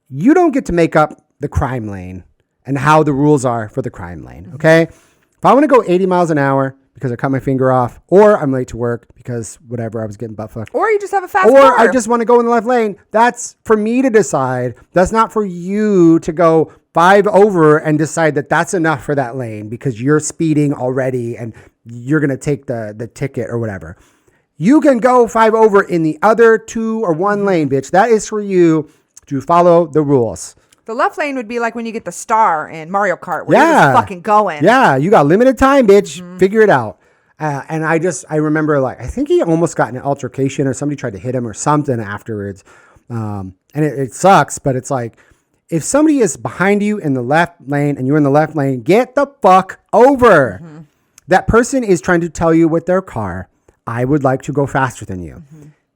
you don't get to make up the crime lane and how the rules are for the crime lane. Okay. If I want to go 80 miles an hour, because I cut my finger off, or I'm late to work because whatever, I was getting butt fucked. Or you just have a fast car. Or I just want to go in the left lane. That's for me to decide. That's not for you to go 5 over and decide that that's enough for that lane because you're speeding already and you're going to take the ticket or whatever. You can go 5 over in the other 2 or 1 lane, bitch. That is for you to follow the rules. The left lane would be like when you get the star in Mario Kart where you're just fucking going. Yeah, you got limited time, bitch. Figure it out. And I remember like, I think he almost got in an altercation or somebody tried to hit him or something afterwards. And it sucks, but it's like, if somebody is behind you in the left lane and you're in the left lane, get the fuck over. That person is trying to tell you with their car, I would like to go faster than you.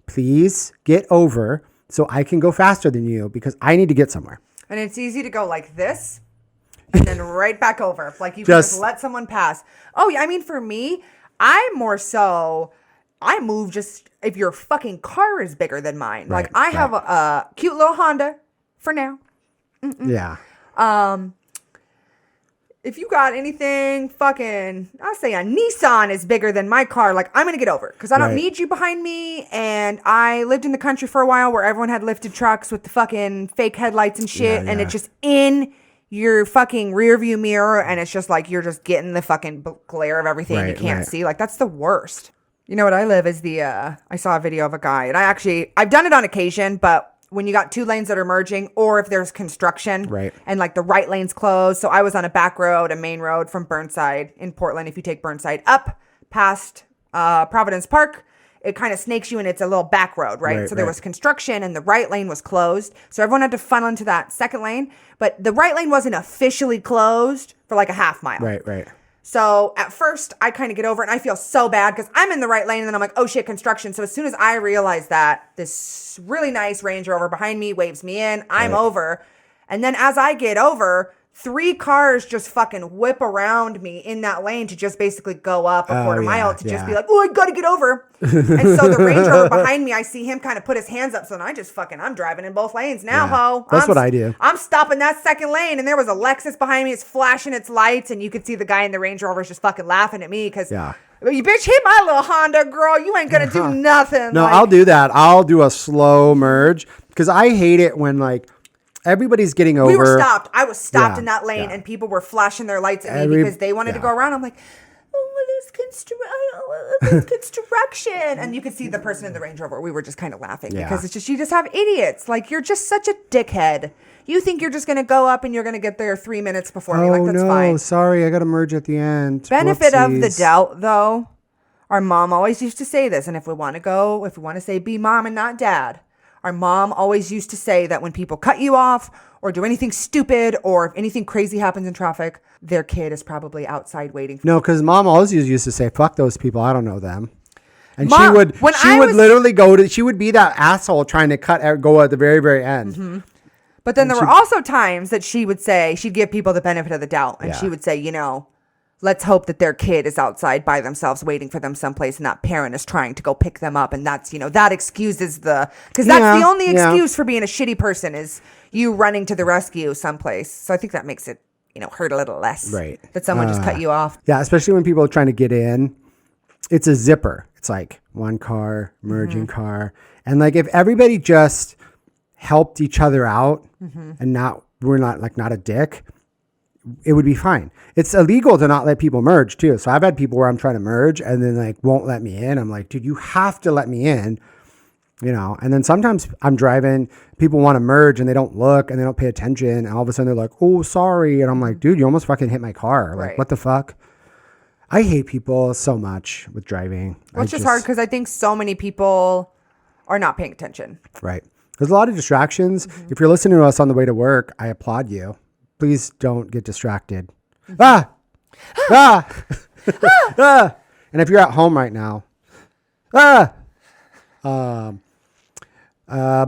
Please get over so I can go faster than you because I need to get somewhere. And it's easy to go like this and then right back over. Like you can just let someone pass. Oh, yeah. I mean, for me, I move just if your fucking car is bigger than mine. Right, like I have a cute little Honda for now. Yeah. If you got anything fucking, I'll say a Nissan is bigger than my car, like I'm going to get over it because I don't need you behind me. And I lived in the country for a while where everyone had lifted trucks with the fucking fake headlights and shit. And it's just in your fucking rear view mirror. And it's just like, you're just getting the fucking glare of everything you can't see. Like that's the worst. You know what I live is I saw a video of a guy and I've done it on occasion, but when you got 2 lanes that are merging or if there's construction and like the right lane's closed. So I was on a back road, a main road from Burnside in Portland. If you take Burnside up past Providence Park, it kind of snakes you and it's a little back road, right? So there was construction and the right lane was closed. So everyone had to funnel into that second lane, but the right lane wasn't officially closed for like a half mile. Right. So at first I kind of get over it and I feel so bad because I'm in the right lane and then I'm like, oh shit, construction. So as soon as I realize that, this really nice Range Rover behind me waves me in, I'm over. And then as I get over, 3 cars just fucking whip around me in that lane to just basically go up a quarter mile to just be like, oh, I got to get over. And so the Range Rover behind me, I see him kind of put his hands up. So then I'm driving in both lanes now, ho. That's what I do. I'm stopping that second lane. And there was a Lexus behind me. It's flashing its lights. And you could see the guy in the Range Rover just fucking laughing at me because you bitch hit my little Honda, girl. You ain't going to do nothing. No, I'll do that. I'll do a slow merge because I hate it when like, everybody's getting over. We were stopped. I was stopped in that lane and people were flashing their lights at me because they wanted to go around. I'm like, there's construction. And you could see the person in the Range Rover. We were just kind of laughing because it's just, you just have idiots. Like, you're just such a dickhead. You think you're just going to go up and you're going to get there 3 minutes before me. Like, that's fine. Sorry. I got to merge at the end. Benefit of the doubt, though. Our mom always used to say this. And if we want to say be mom and not dad, our mom always used to say that when people cut you off or do anything stupid or if anything crazy happens in traffic, their kid is probably outside waiting for No, because mom always used to say, fuck those people. I don't know them. And Mom, she would literally she would be that asshole trying to go at the very, very end. But then there were also times that she would say, she'd give people the benefit of the doubt. And she would say, let's hope that their kid is outside by themselves waiting for them someplace and that parent is trying to go pick them up. And that's, that excuses because that's the only excuse for being a shitty person is you running to the rescue someplace. So I think that makes it, hurt a little less. Right. That someone just cut you off. Yeah, especially when people are trying to get in. It's a zipper. It's like one car, merging car. And like if everybody just helped each other out and we're not a dick, it would be fine. It's illegal to not let people merge too. So I've had people where I'm trying to merge and then like won't let me in. I'm like, dude, you have to let me in, and then sometimes I'm driving, people want to merge and they don't look and they don't pay attention. And all of a sudden they're like, oh, sorry. And I'm like, dude, you almost fucking hit my car. Like, what the fuck? I hate people so much with driving. Well, it's just hard because I think so many people are not paying attention. Right. There's a lot of distractions. If you're listening to us on the way to work, I applaud you. Please don't get distracted. Ah! And if you're at home right now, but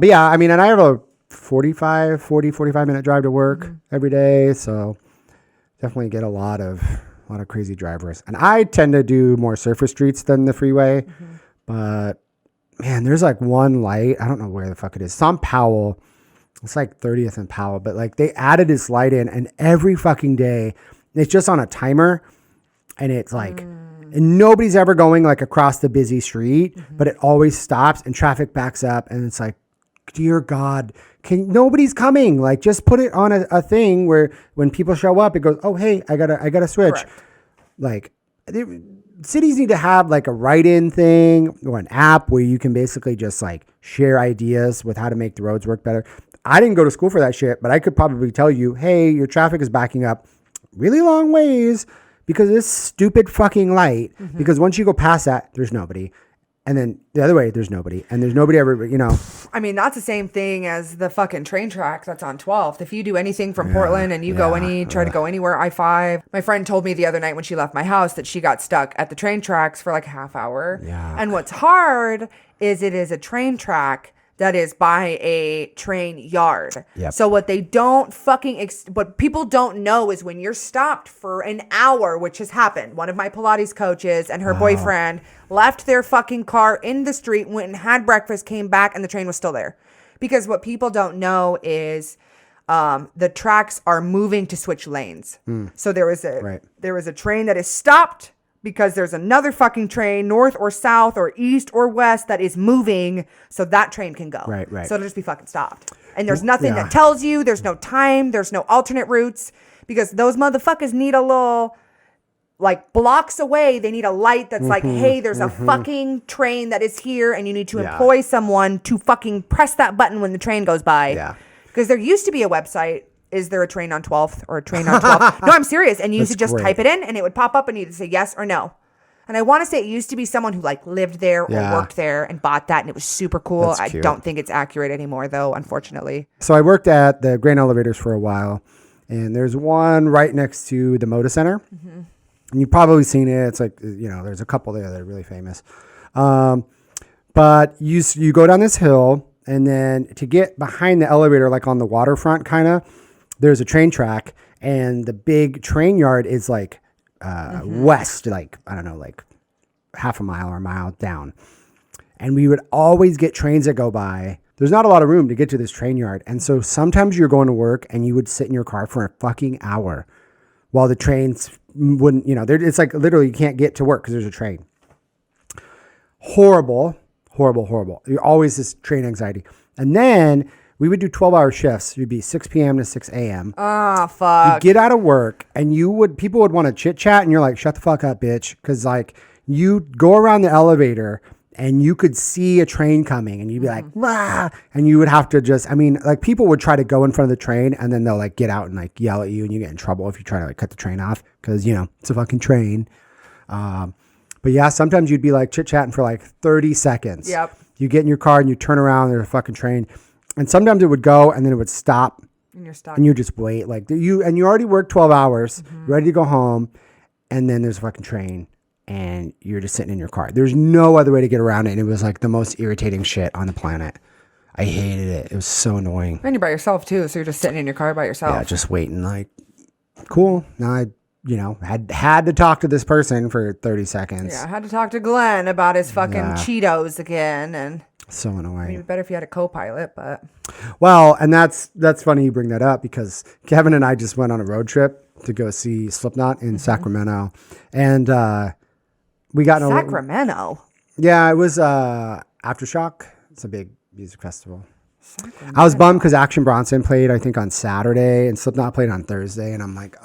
yeah, I mean, and I have a 45 minute drive to work every day. So definitely get a lot of crazy drivers. And I tend to do more surface streets than the freeway, but man, there's like one light. I don't know where the fuck it is. It's on Powell. It's like 30th and Powell, but like they added this light in and every fucking day it's just on a timer and it's like, And nobody's ever going like across the busy street, but it always stops and traffic backs up. And it's like, dear God, nobody's coming. Like, just put it on a thing where when people show up, it goes, oh, hey, I gotta switch. Correct. Like, cities need to have like a write-in thing or an app where you can basically just like share ideas with how to make the roads work better. I didn't go to school for that shit, but I could probably tell you, hey, your traffic is backing up really long ways because of this stupid fucking light. Because once you go past that, there's nobody. And then the other way, there's nobody. And there's nobody ever, I mean, that's the same thing as the fucking train track that's on 12th. If you do anything from Portland and you try to go anywhere, I-5. My friend told me the other night when she left my house that she got stuck at the train tracks for like a half hour. Yeah. And what's hard is it is a train track that is by a train yard. Yep. So what they don't what people don't know is when you're stopped for an hour, which has happened. One of my Pilates coaches and her boyfriend left their fucking car in the street, went and had breakfast, came back, and the train was still there. Because what people don't know is the tracks are moving to switch lanes. So there was a train that is stopped because there's another fucking train north or south or east or west that is moving so that train can go. Right. So it'll just be fucking stopped. And there's nothing that tells you. There's no time. There's no alternate routes because those motherfuckers need a little, like, blocks away. They need a light that's like, hey, there's a fucking train that is here and you need to employ someone to fucking press that button when the train goes by. Yeah. Because there used to be a website. Is there a train on 12th or a train on 12th? No, I'm serious. And you used to just type it in and it would pop up and you'd say yes or no. And I want to say it used to be someone who like lived there or worked there and bought that. And it was super cool. I don't think it's accurate anymore though, unfortunately. So I worked at the grain elevators for a while and there's one right next to the Moda Center. And you've probably seen it. It's like, there's a couple there that are really famous. But you go down this hill and then to get behind the elevator, like on the waterfront kind of, there's a train track and the big train yard is like west, like, I don't know, like half a mile or a mile down. And we would always get trains that go by. There's not a lot of room to get to this train yard. And so sometimes you're going to work and you would sit in your car for a fucking hour while the trains wouldn't, it's like literally you can't get to work because there's a train. Horrible. You're always this train anxiety. And then we would do 12-hour shifts. You'd be 6 p.m. to 6 a.m. Oh, fuck. You'd get out of work and people would want to chit chat and you're like, shut the fuck up, bitch. Because like you go around the elevator and you could see a train coming and you'd be like, wah, and you would have to like people would try to go in front of the train and then they'll like get out and like yell at you and you get in trouble if you try to like cut the train off because, it's a fucking train. But yeah, sometimes you'd be like chit chatting for like 30 seconds. Yep. You get in your car and you turn around, there's a fucking train. And sometimes it would go and then it would stop. And you're stuck. And you just wait. Like you already worked 12 hours, ready to go home. And then there's a fucking train and you're just sitting in your car. There's no other way to get around it. And it was like the most irritating shit on the planet. I hated it. It was so annoying. And you're by yourself too. So you're just sitting in your car by yourself. Yeah, just waiting like, cool. Now I had to talk to this person for 30 seconds. Yeah, I had to talk to Glenn about his fucking Cheetos again. And so annoying. I mean, it'd be better if you had a co-pilot, but. Well, and that's funny you bring that up because Kevin and I just went on a road trip to go see Slipknot in Sacramento. And we got Sacramento? Yeah, it was Aftershock. It's a big music festival. Sacramento. I was bummed because Action Bronson played, I think, on Saturday and Slipknot played on Thursday. And I'm like,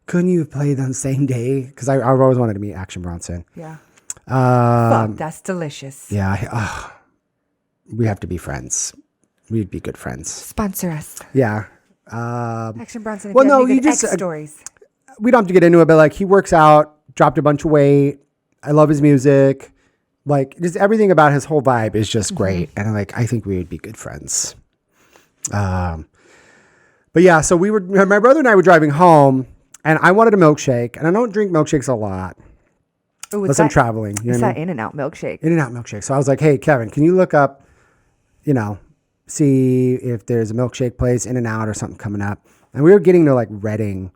couldn't you have played on the same day? Because I've always wanted to meet Action Bronson. Yeah. Fuck, that's delicious. Yeah. We have to be friends. We'd be good friends. Sponsor us. Yeah. Action Bronson. Well, no, you just stories. We don't have to get into it, but like he works out, dropped a bunch of weight. I love his music. Like just everything about his whole vibe is just great, and I think we would be good friends. But yeah, so my brother and I were driving home, and I wanted a milkshake, and I don't drink milkshakes a lot. Ooh, unless I'm traveling. It's that In-N-Out milkshake. In-N-Out milkshake. So I was like, hey, Kevin, can you look up, see if there's a milkshake place, In-N-Out or something coming up. And we were getting to like Redding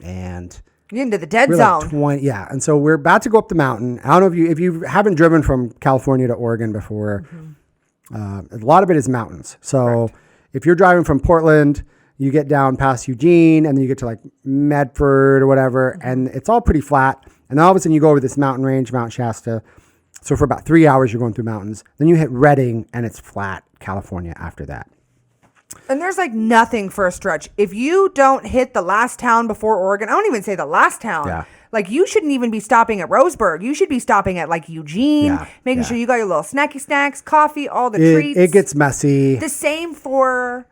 and you're into the dead zone. Like 20, yeah. And so we're about to go up the mountain. I don't know if you haven't driven from California to Oregon before, a lot of it is mountains. So if you're driving from Portland you get down past Eugene, and then you get to like Medford or whatever, and it's all pretty flat. And then all of a sudden you go over this mountain range, Mount Shasta. So for about 3 hours, you're going through mountains. Then you hit Redding, and it's flat California after that. And there's like nothing for a stretch. If you don't hit the last town before Oregon, I don't even say the last town. Yeah. Like you shouldn't even be stopping at Roseburg. You should be stopping at like Eugene, making sure you got your little snacky snacks, coffee, all the treats. It gets messy. The same for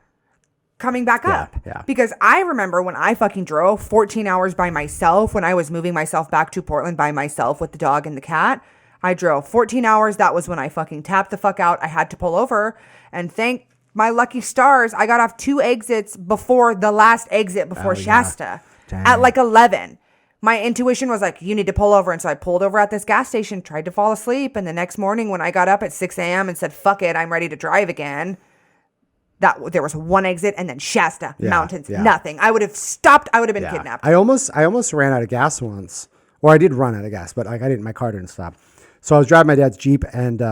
coming back up. Yeah. Because I remember when I fucking drove 14 hours by myself, when I was moving myself back to Portland by myself with the dog and the cat. I drove 14 hours. That was when I fucking tapped the fuck out. I had to pull over, and thank my lucky stars, I got off 2 exits before the last exit before Shasta at like 11. My intuition was like, you need to pull over. And so I pulled over at this gas station, tried to fall asleep. And the next morning when I got up at 6 a.m. and said, fuck it, I'm ready to drive again. There was 1 exit and then Shasta, mountains, nothing. I would have stopped. I would have been kidnapped. I almost ran out of gas once. Or I did run out of gas, but like my car didn't stop. So I was driving my dad's Jeep, and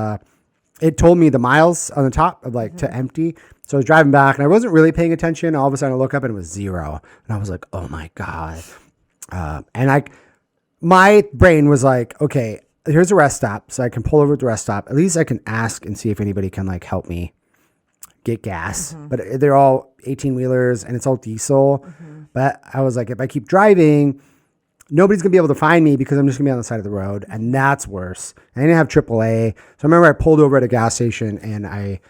it told me the miles on the top of like to empty. So I was driving back, and I wasn't really paying attention. All of a sudden I look up and it was 0. And I was like, oh my God. My brain was like, okay, here's a rest stop. So I can pull over at the rest stop. At least I can ask and see if anybody can like help me get gas. But they're all 18-wheelers and it's all diesel. But I was like, if I keep driving, nobody's going to be able to find me because I'm just going to be on the side of the road. And that's worse. I didn't have AAA. So I remember I pulled over at a gas station, and I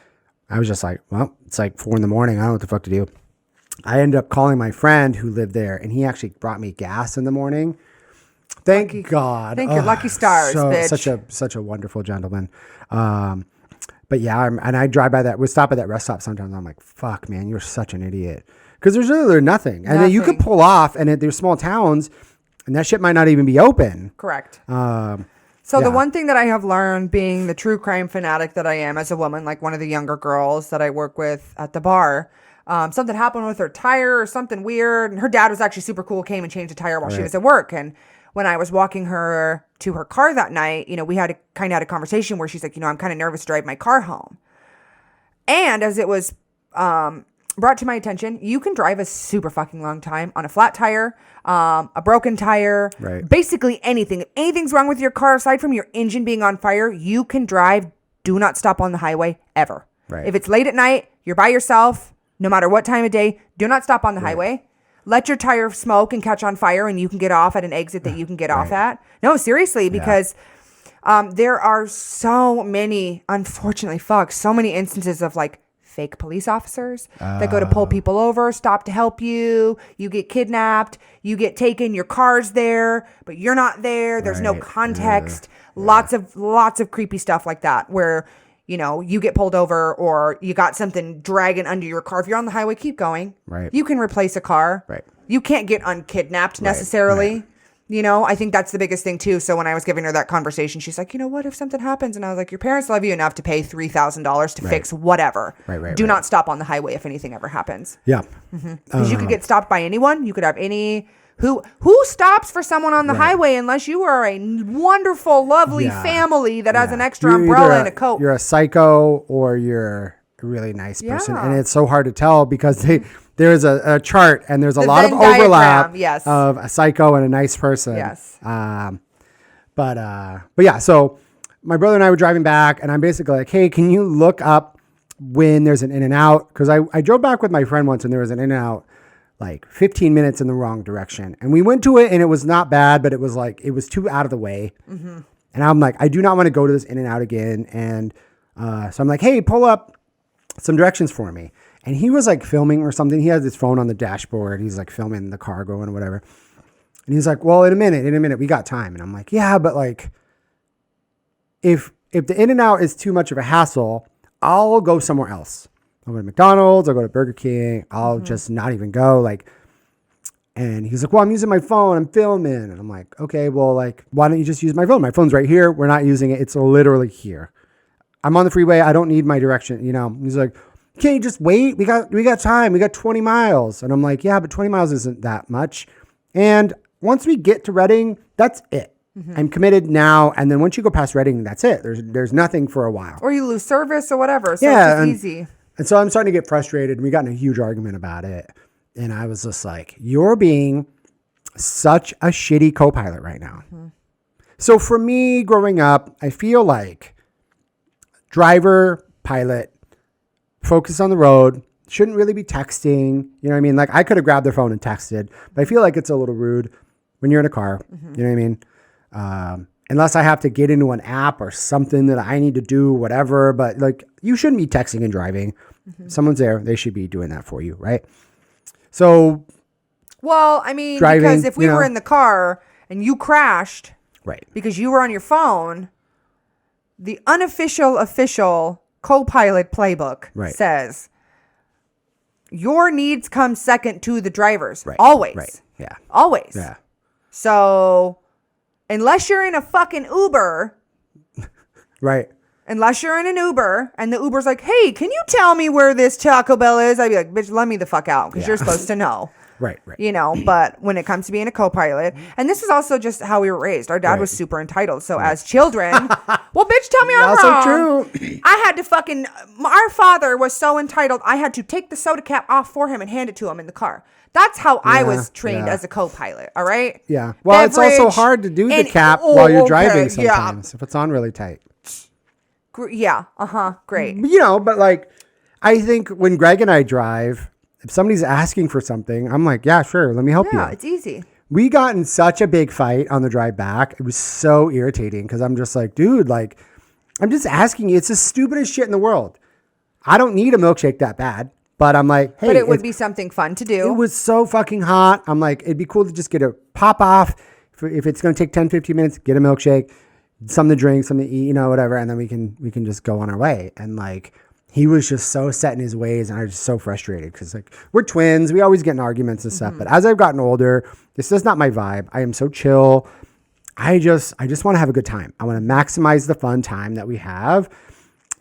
was just like, well, it's like 4 a.m. I don't know what the fuck to do. I ended up calling my friend who lived there, and he actually brought me gas in the morning. Thank God. Thank your lucky stars, bitch. Such a wonderful gentleman. But yeah, and I drive by that. We stop at that rest stop sometimes. I'm like, fuck, man, you're such an idiot. Because there's really nothing. And then you could pull off, and there's small towns, and that shit might not even be open. Correct. So the one thing that I have learned, being the true crime fanatic that I am as a woman, like one of the younger girls that I work with at the bar, something happened with her tire or something weird. And her dad was actually super cool, came and changed the tire while she was at work. And when I was walking her to her car that night, we had a conversation where she's like, I'm kind of nervous to drive my car home. And as it was brought to my attention, you can drive a super fucking long time on a flat tire, a broken tire, basically anything. If anything's wrong with your car, aside from your engine being on fire, you can drive. Do not stop on the highway ever. Right. If it's late at night, you're by yourself, no matter what time of day, do not stop on the highway. Let your tire smoke and catch on fire, and you can get off at an exit that you can get off at. No, seriously, because there are so many, unfortunately, so many instances of like fake police officers that go to pull people over, stop to help you. You get kidnapped. You get taken. Your car's there, but you're not there. There's no context. Lots of creepy stuff like that where, you get pulled over or you got something dragging under your car. If you're on the highway, keep going. Right. You can replace a car. Right. You can't get unkidnapped necessarily. Right. I think that's the biggest thing too. So when I was giving her that conversation, she's like, what if something happens? And I was like, your parents love you enough to pay $3,000 to fix whatever. Do not stop on the highway if anything ever happens. Yeah. Because you could get stopped by anyone. You could have who stops for someone on the highway unless you are a wonderful, lovely family that has an extra umbrella and a coat. You're a psycho or you're a really nice person. And it's so hard to tell because there's a chart and there's a lot of overlap of a psycho and a nice person. Yes. But yeah, so my brother and I were driving back, and I'm basically like, hey, can you look up when there's an In-N-Out? Because I drove back with my friend once, and there was an In-N-Out like 15 minutes in the wrong direction. And we went to it, and it was not bad, but it was too out of the way. Mm-hmm. And I'm like, I do not want to go to this In-N-Out again. And so I'm like, hey, pull up some directions for me. And he was like filming or something. He had his phone on the dashboard. He's like filming the car going or whatever. And he's like, well, in a minute, we got time. And I'm like, yeah, but like, if the In-N-Out is too much of a hassle, I'll go somewhere else. I'll go to McDonald's, I'll go to Burger King. I'll just not even go. Like, and he's like, well, I'm using my phone. I'm filming. And I'm like, okay, well, like, why don't you just use my phone? My phone's right here. We're not using it. It's literally here. I'm on the freeway. I don't need my direction. He's like, okay, just wait. We got time. We got 20 miles. And I'm like, yeah, but 20 miles isn't that much. And once we get to Redding, that's it. Mm-hmm. I'm committed now. And then once you go past Redding, that's it. There's nothing for a while. Or you lose service or whatever. So it's just easy. And so I'm starting to get frustrated. And we got in a huge argument about it. And I was just like, you're being such a shitty co-pilot right now. Mm-hmm. So for me growing up, I feel like driver, pilot, focus on the road, shouldn't really be texting. You know what I mean? Like I could have grabbed their phone and texted, but I feel like it's a little rude when you're in a car. Mm-hmm. You know what I mean? Unless I have to get into an app or something that I need to do, whatever. But like you shouldn't be texting and driving. Mm-hmm. Someone's there. They should be doing that for you, right? So. Well, I mean, driving, because if we were in the car and you crashed. Right. Because you were on your phone, the official co-pilot playbook says your needs come second to the driver's. Right. Always. Right. Yeah. Always. Yeah. So unless you're in a fucking Uber. Right. Unless you're in an Uber and the Uber's like, hey, can you tell me where this Taco Bell is? I'd be like, bitch, let me the fuck out because you're supposed to know. Right. You know, but when it comes to being a co-pilot, and this is also just how we were raised. Our dad was super entitled. So as children, well, bitch, tell me I'm wrong. True. I had to our father was so entitled. I had to take the soda cap off for him and hand it to him in the car. That's how I was trained as a co-pilot. All right. Yeah. Well, it's also hard to do the cap while you're driving sometimes if it's on really tight. Yeah. Great. You know, but like, I think when Greg and I drive, if somebody's asking for something, I'm like, yeah, sure. Let me help you. Yeah, it's easy. We got in such a big fight on the drive back. It was so irritating because I'm just like, dude, like, I'm just asking you. It's the stupidest shit in the world. I don't need a milkshake that bad. But I'm like, hey. But it would be something fun to do. It was so fucking hot. I'm like, it'd be cool to just get a pop off. If it's going to take 10, 15 minutes, get a milkshake, something to drink, something to eat, you know, whatever. And then we can just go on our way. And like, he was just so set in his ways, and I was just so frustrated because like we're twins, we always get in arguments and stuff. But as I've gotten older, this is not my vibe. I am so chill. I just want to have a good time. I want to maximize the fun time that we have.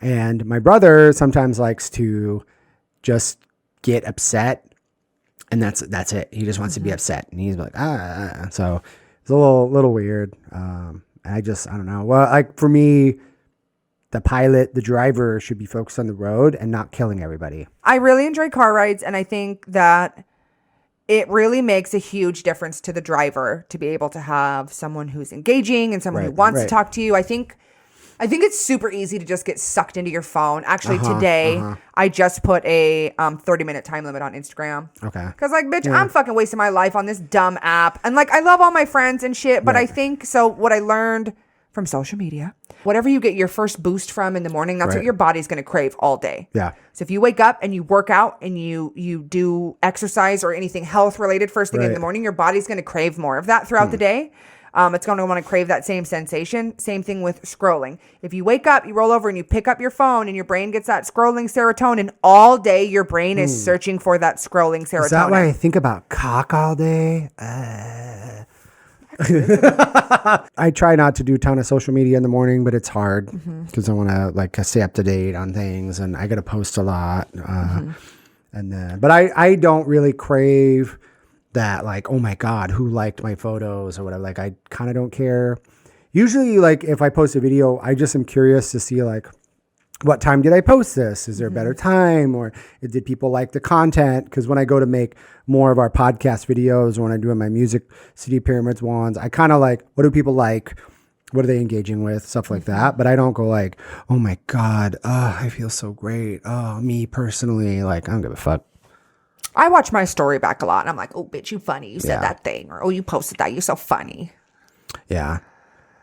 And my brother sometimes likes to just get upset, and that's it. He just wants to be upset, and he's like So it's a little weird. I don't know. Well, like for me, the pilot, the driver should be focused on the road and not killing everybody. I really enjoy car rides, and I think that it really makes a huge difference to the driver to be able to have someone who's engaging and someone who wants to talk to you. I think it's super easy to just get sucked into your phone. Actually, today, I just put a 30-minute time limit on Instagram. Okay. Because, like, bitch, I'm fucking wasting my life on this dumb app. And, like, I love all my friends and shit, but I think, so what I learned from social media, whatever you get your first boost from in the morning, that's what your body's going to crave all day. Yeah. So if you wake up and you work out and you do exercise or anything health related first thing in the morning, your body's going to crave more of that throughout the day. It's going to want to crave that same sensation. Same thing with scrolling. If you wake up, you roll over and you pick up your phone and your brain gets that scrolling serotonin all day, your brain is searching for that scrolling serotonin. Is that why I think about cock all day? I try not to do a ton of social media in the morning, but it's hard because I want to like stay up to date on things, and I got to post a lot. But I don't really crave that, like, oh my God, who liked my photos or whatever. Like, I kind of don't care. Usually, like, if I post a video, I just am curious to see, like, what time did I post this? Is there a better time? Or did people like the content? Because when I go to make more of our podcast videos, or when I do my music City Pyramids ones, I kind of like, what do people like? What are they engaging with? Stuff like that. But I don't go like, oh my God, I feel so great. Oh, me personally, like, I don't give a fuck. I watch my story back a lot, and I'm like, oh, bitch, you funny. You said that thing. Or, oh, you posted that. You're so funny. Yeah.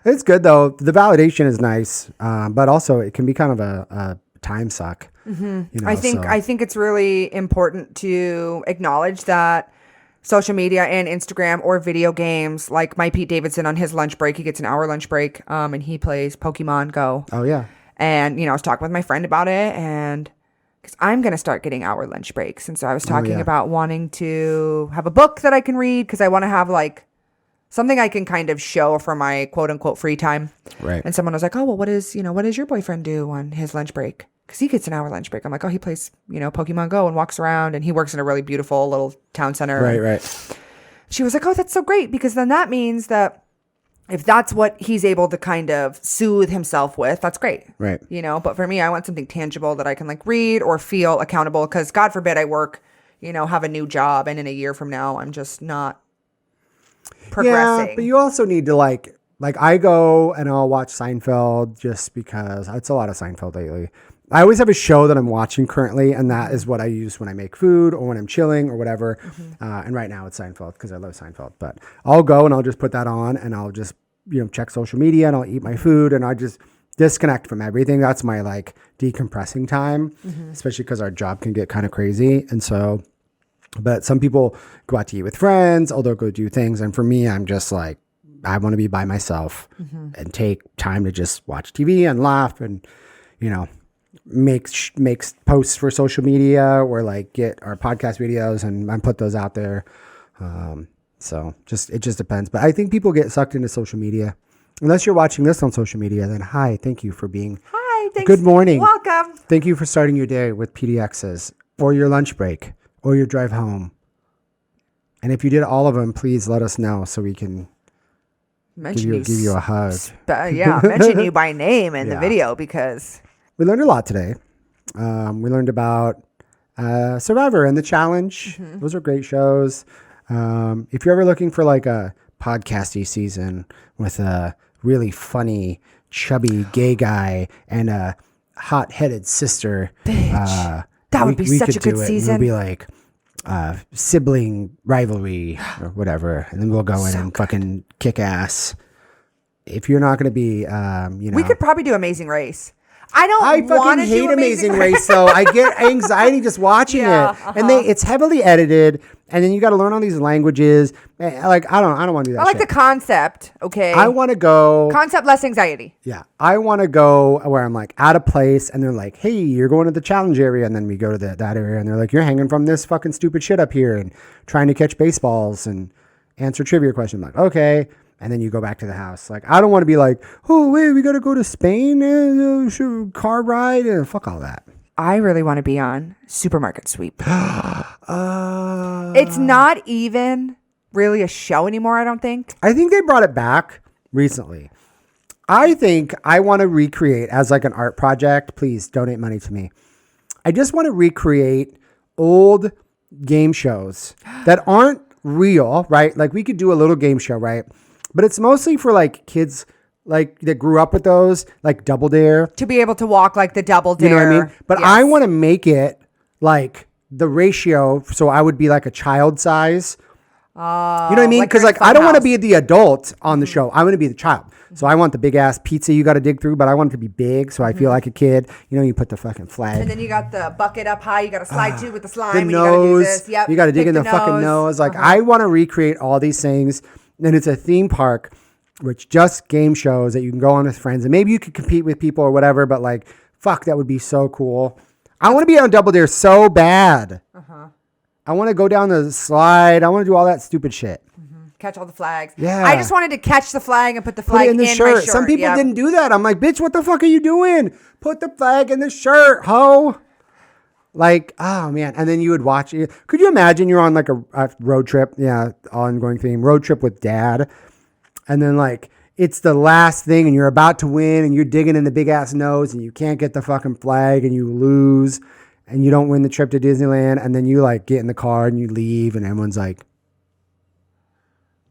It's good, though. The validation is nice, but also it can be kind of a time suck. You know, I think it's really important to acknowledge that social media and Instagram or video games, like my Pete Davidson on his lunch break, he gets an hour lunch break, and he plays Pokemon Go. Oh, yeah. And, you know, I was talking with my friend about it, and because I'm going to start getting hour lunch breaks. And so I was talking about wanting to have a book that I can read because I want to have like something I can kind of show for my quote unquote free time. Right. And someone was like, oh, well, what does your boyfriend do on his lunch break? Because he gets an hour lunch break. I'm like, oh, he plays, Pokemon Go and walks around, and he works in a really beautiful little town center. Right. She was like, oh, that's so great, because then that means that if that's what he's able to kind of soothe himself with, that's great. Right. But for me, I want something tangible that I can like read or feel accountable, because God forbid I work, have a new job, and in a year from now, I'm just not progressing. Yeah, but you also need to like I go and I'll watch Seinfeld just because it's a lot of Seinfeld lately. I always have a show that I'm watching currently, and that is what I use when I make food or when I'm chilling or whatever. And right now it's Seinfeld because I love Seinfeld. But I'll go and I'll just put that on and I'll just, check social media and I'll eat my food and I just disconnect from everything. That's my like decompressing time, especially because our job can get kind of crazy. And so, but some people go out to eat with friends, or they'll go do things. And for me, I'm just like, I want to be by myself and take time to just watch TV and laugh and, makes posts for social media or like get our podcast videos and put those out there. So it just depends. But I think people get sucked into social media. Unless you're watching this on social media, then hi, thank you for being. Hi, thanks. Good morning. Welcome. Thank you for starting your day with pdExes or your lunch break or your drive home. And if you did all of them, please let us know so we can give you a hug. Mention you by name in the video because we learned a lot today. We learned about Survivor and the challenge. Those are great shows. If you're ever looking for like a podcasty season with a really funny, chubby gay guy and a hot-headed sister, that would be such a good season. It would be like sibling rivalry or whatever, and then we'll go in and fucking kick ass. If you're not going to be, we could probably do Amazing Race. I fucking hate Amazing Race though. I get anxiety just watching it, and it's heavily edited, and then you got to learn all these languages. Like I don't want to do that. I like the concept. Okay, I want to go concept, less anxiety. Yeah, I want to go where I'm like at a place, and they're like, "Hey, you're going to the challenge area," and then we go to that area, and they're like, "You're hanging from this fucking stupid shit up here and trying to catch baseballs and answer trivia questions." I'm like, okay. And then you go back to the house. Like, I don't want to be like, oh, wait, we got to go to Spain and car ride and fuck all that. I really want to be on Supermarket Sweep. It's not even really a show anymore, I don't think. I think they brought it back recently. I think I want to recreate as like an art project. Please donate money to me. I just want to recreate old game shows that aren't real, right? Like we could do a little game show, right? But it's mostly for like kids like that grew up with those, like Double Dare. To be able to walk like the Double Dare. You know what I mean? But yes. I want to make it like the ratio. So I would be like a child size. You know what I mean? Because like I don't want to be the adult on the show. I want to be the child. So I want the big ass pizza you got to dig through, but I want it to be big so I feel like a kid. You put the fucking flag. And then you got the bucket up high. You got to slide to with the slime. The and nose. You got to do this. Yep. You got to dig in the fucking nose. Like I want to recreate all these things. And it's a theme park, which just game shows that you can go on with friends. And maybe you could compete with people or whatever, but like, fuck, that would be so cool. I want to be on Double Dare so bad. I want to go down the slide. I want to do all that stupid shit. Catch all the flags. Yeah. I just wanted to catch the flag and put the flag in the shirt. My shirt. Some people didn't do that. I'm like, bitch, what the fuck are you doing? Put the flag in the shirt, ho. Like, oh man. And then you would watch it. Could you imagine you're on like a road trip? Yeah. Ongoing theme. Road trip with dad. And then like, it's the last thing and you're about to win and you're digging in the big ass nose and you can't get the fucking flag and you lose and you don't win the trip to Disneyland. And then you like get in the car and you leave and everyone's like,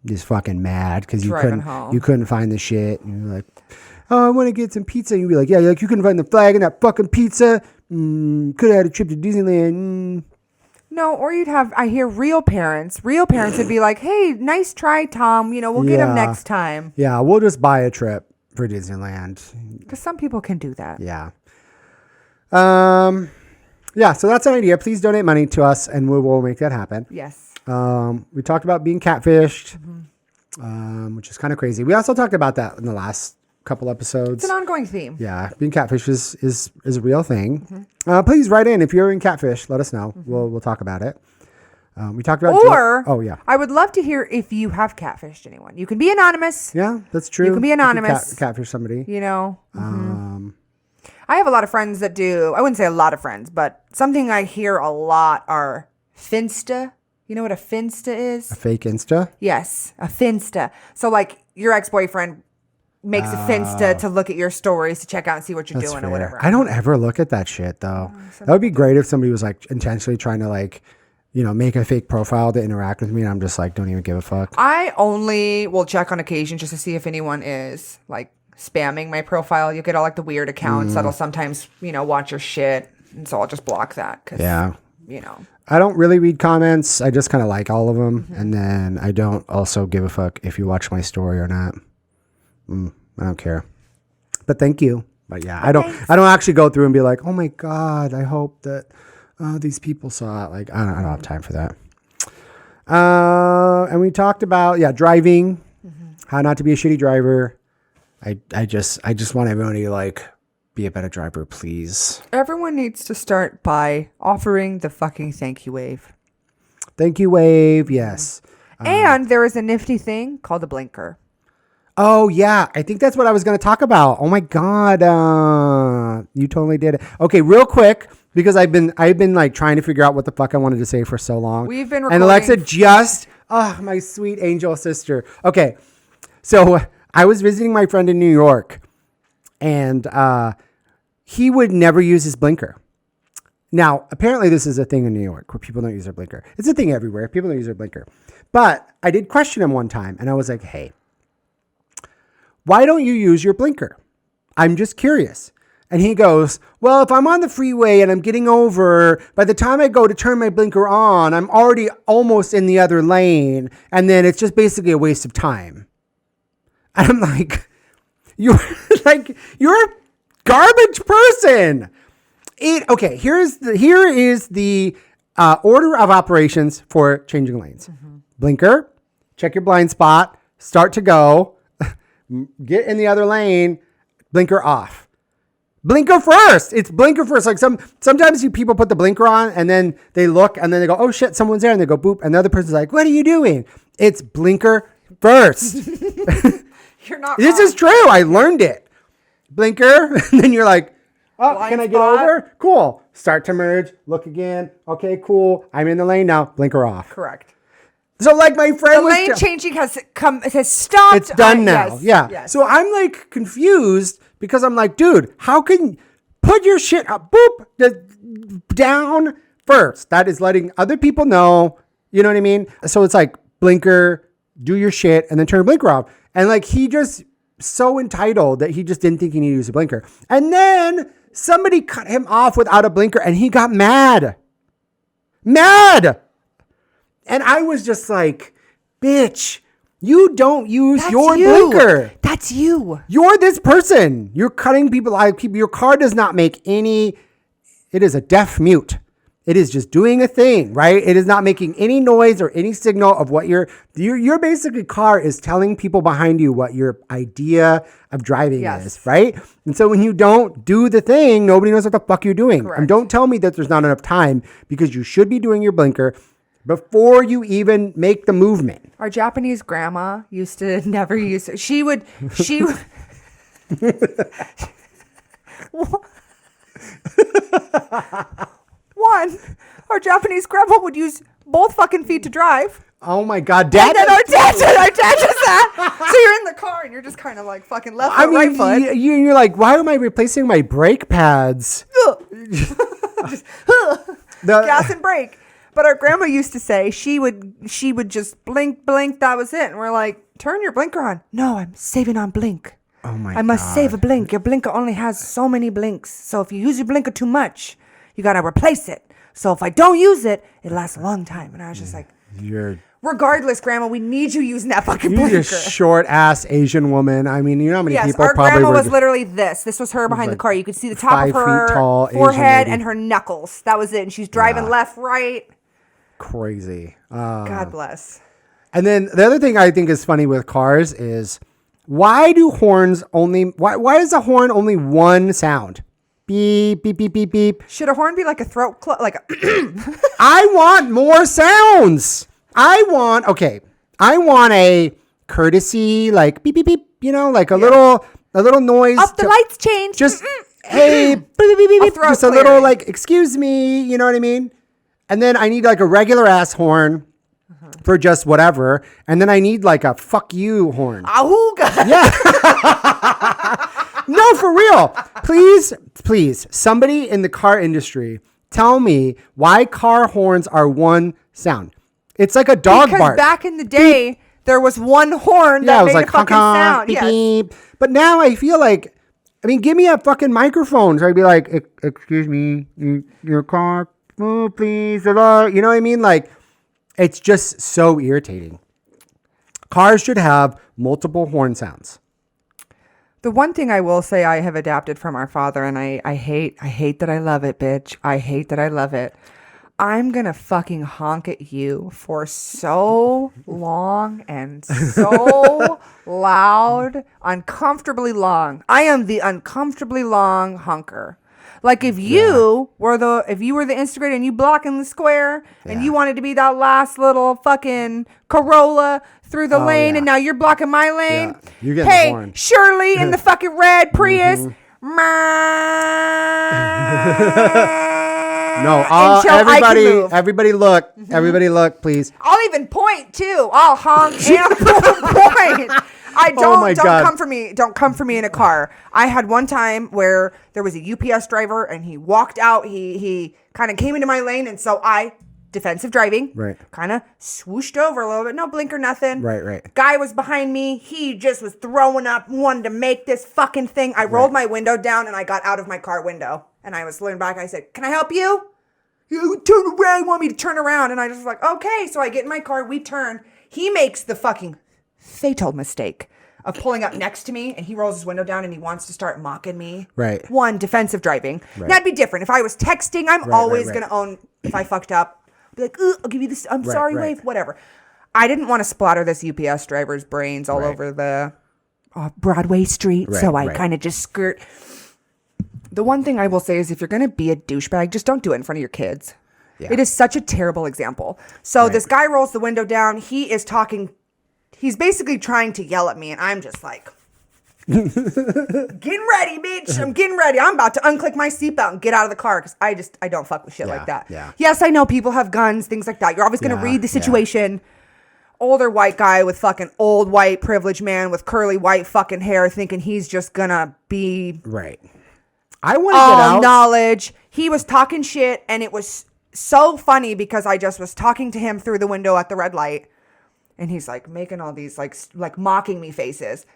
just fucking mad because you couldn't find the shit. And you're like, oh, I want to get some pizza. And you'd be like, yeah, like you couldn't find the flag in that fucking pizza. Could have had a trip to Disneyland. No, or you'd have, I hear real parents would be like, hey, nice try, Tom. We'll get him next time. Yeah, we'll just buy a trip for Disneyland. Because some people can do that. Yeah. Yeah, so that's an idea. Please donate money to us and we will make that happen. Yes. We talked about being catfished, which is kind of crazy. We also talked about that in the last couple episodes. It's an ongoing theme. Yeah, being catfish is a real thing. Please write in if you're in catfish. Let us know. We'll talk about it. We talked about I would love to hear if you have catfished anyone. You can be anonymous. Yeah, that's true. You can be anonymous. Catfish somebody. I have a lot of friends that do. I wouldn't say a lot of friends, but something I hear a lot are Finsta. You know what a Finsta is? A fake Insta? Yes, a Finsta. So like your ex-boyfriend makes a Finsta to look at your stories to check out and see what you're doing or whatever. I don't ever look at that shit though. That would be great if somebody was like intentionally trying to like, make a fake profile to interact with me. And I'm just like, don't even give a fuck. I only will check on occasion just to see if anyone is like spamming my profile. You get all like the weird accounts that'll sometimes, watch your shit. And so I'll just block that. I don't really read comments. I just kind of like all of them. Mm-hmm. And then I don't also give a fuck if you watch my story or not. I don't care. But thank you. But yeah, I don't actually go through and be like, oh my God, I hope that these people saw it. Like, I don't have time for that. And we talked about, driving, how not to be a shitty driver. I just want everybody to like be a better driver, please. Everyone needs to start by offering the fucking thank you wave. Thank you wave, yes. And there is a nifty thing called a blinker. Oh yeah, I think that's what I was going to talk about. Oh my God, you totally did it. Okay, real quick, because I've been like trying to figure out what the fuck I wanted to say for so long. We've been recording. And Alexa my sweet angel sister. Okay, so I was visiting my friend in New York, and he would never use his blinker. Now, apparently this is a thing in New York where people don't use their blinker. It's a thing everywhere. People don't use their blinker. But I did question him one time, and I was like, hey, why don't you use your blinker? I'm just curious. And he goes, well, if I'm on the freeway and I'm getting over, by the time I go to turn my blinker on, I'm already almost in the other lane. And then it's just basically a waste of time. And I'm like, you're a garbage person. Here is the order of operations for changing lanes. Mm-hmm. Blinker, check your blind spot, start to go, get in the other lane, blinker off. Blinker first. It's blinker first. Like sometimes people put the blinker on and then they look and then they go, oh shit, someone's there, and they go boop, and the other person's like, what are you doing? It's blinker first. You're not This wrong. is true. I learned it. Blinker, and then you're like, oh, blind can I get spot. Over? Cool. Start to merge. Look again. Okay, cool. I'm in the lane now. Blinker off. Correct. So like my friend the lane changing has stopped. It's done now. Yes. So I'm like confused because I'm like, dude, how can put your shit up, down first? That is letting other people know. You know what I mean? So it's like blinker, do your shit, and then turn the blinker off. And like he just so entitled that he just didn't think he needed to use a blinker. And then somebody cut him off without a blinker, and he got mad. And I was just like, bitch, you don't use your blinker. That's you. You're this person. You're cutting people out. Your car does not make any, it is a deaf mute. It is just doing a thing, right? It is not making any noise or any signal of what your basically car is telling people behind you what your idea of driving is, right? And so when you don't do the thing, nobody knows what the fuck you're doing. Correct. And don't tell me that there's not enough time, because you should be doing your blinker before you even make the movement. Our Japanese grandma used to never use it. She would our Japanese grandma would use both fucking feet to drive. Oh my God, Dad! And then our dad does that. So you're in the car and you're just kind of like fucking left foot, right foot. You're like, why am I replacing my brake pads? Gas and brake. But our grandma used to say she would just blink, that was it. And we're like, turn your blinker on. No, I'm saving on blink. Oh my God. I must save a blink. Your blinker only has so many blinks. So if you use your blinker too much, you got to replace it. So if I don't use it, it lasts a long time. And I was just like, regardless, Grandma, we need you using that fucking blinker. You're a short ass Asian woman. I mean, you know how many people our probably grandma was literally this. This was her behind the car. You could see the top of her forehead and her knuckles. That was it. And she's driving left, right. Crazy. God bless. And then the other thing I think is funny with cars is why is a horn only one sound? Beep, beep, beep, beep, beep. Should a horn be like a throat I want more sounds. I want a courtesy, like beep, beep, beep, like a little noise. Up the lights change. Just, hey, beep, beep, beep, beep, just a little like, excuse me, you know what I mean? And then I need like a regular ass horn for just whatever. And then I need like a fuck you horn. Auga. Yeah. No, for real. Please, somebody in the car industry, tell me why car horns are one sound. It's like a dog bark. Because back in the day, beep. There was one horn that made a fucking sound. Beep, beep. But now I feel like, give me a fucking microphone. So I'd be like, excuse me, your car, oh, please, hello. You know what I mean? Like, it's just so irritating. Cars should have multiple horn sounds. The one thing I will say I have adapted from our father, and I hate that I love it, bitch. I hate that I love it. I'm going to fucking honk at you for so long and so loud, uncomfortably long. I am the uncomfortably long honker. Like if you were the instigator and you blocking the square and you wanted to be that last little fucking Corolla through the lane and now you're blocking my lane. Yeah. You're getting the horn. Shirley in the fucking red Prius. No, everybody look. Everybody look, please. I'll even point too. I'll honk and point. Don't come for me. Don't come for me in a car. I had one time where there was a UPS driver and he walked out. He kind of came into my lane, and so I, defensive driving, kind of swooshed over a little bit. No blinker, nothing. Right. Guy was behind me. He just was throwing up, wanted to make this fucking thing. I rolled my window down and I got out of my car window. And I was leaning back. I said, "Can I help you?" "You turn around. Want me to turn around?" And I just was like, "Okay." So I get in my car. We turn. He makes the fucking fatal mistake of pulling up next to me, and he rolls his window down and he wants to start mocking me. Right. One, defensive driving. Right. That'd be different. If I was texting, I'm always going to own, if I fucked up, be like, "Ooh, I'll give you this. I'm sorry, wave, whatever." I didn't want to splatter this UPS driver's brains all over the Broadway street. So I kind of just skirt. The one thing I will say is if you're going to be a douchebag, just don't do it in front of your kids. Yeah. It is such a terrible example. So this guy rolls the window down. He is talking. He's basically trying to yell at me. And I'm just like, getting ready, bitch. I'm getting ready. I'm about to unclick my seatbelt and get out of the car. Because I don't fuck with shit like that. Yeah. Yes, I know people have guns, things like that. You're always going to read the situation. Yeah. Older white guy with fucking old white privileged man with curly white fucking hair thinking he's just going to be... Right. I want to get out. Knowledge. He was talking shit, and it was so funny because I just was talking to him through the window at the red light, and he's like making all these like mocking me faces.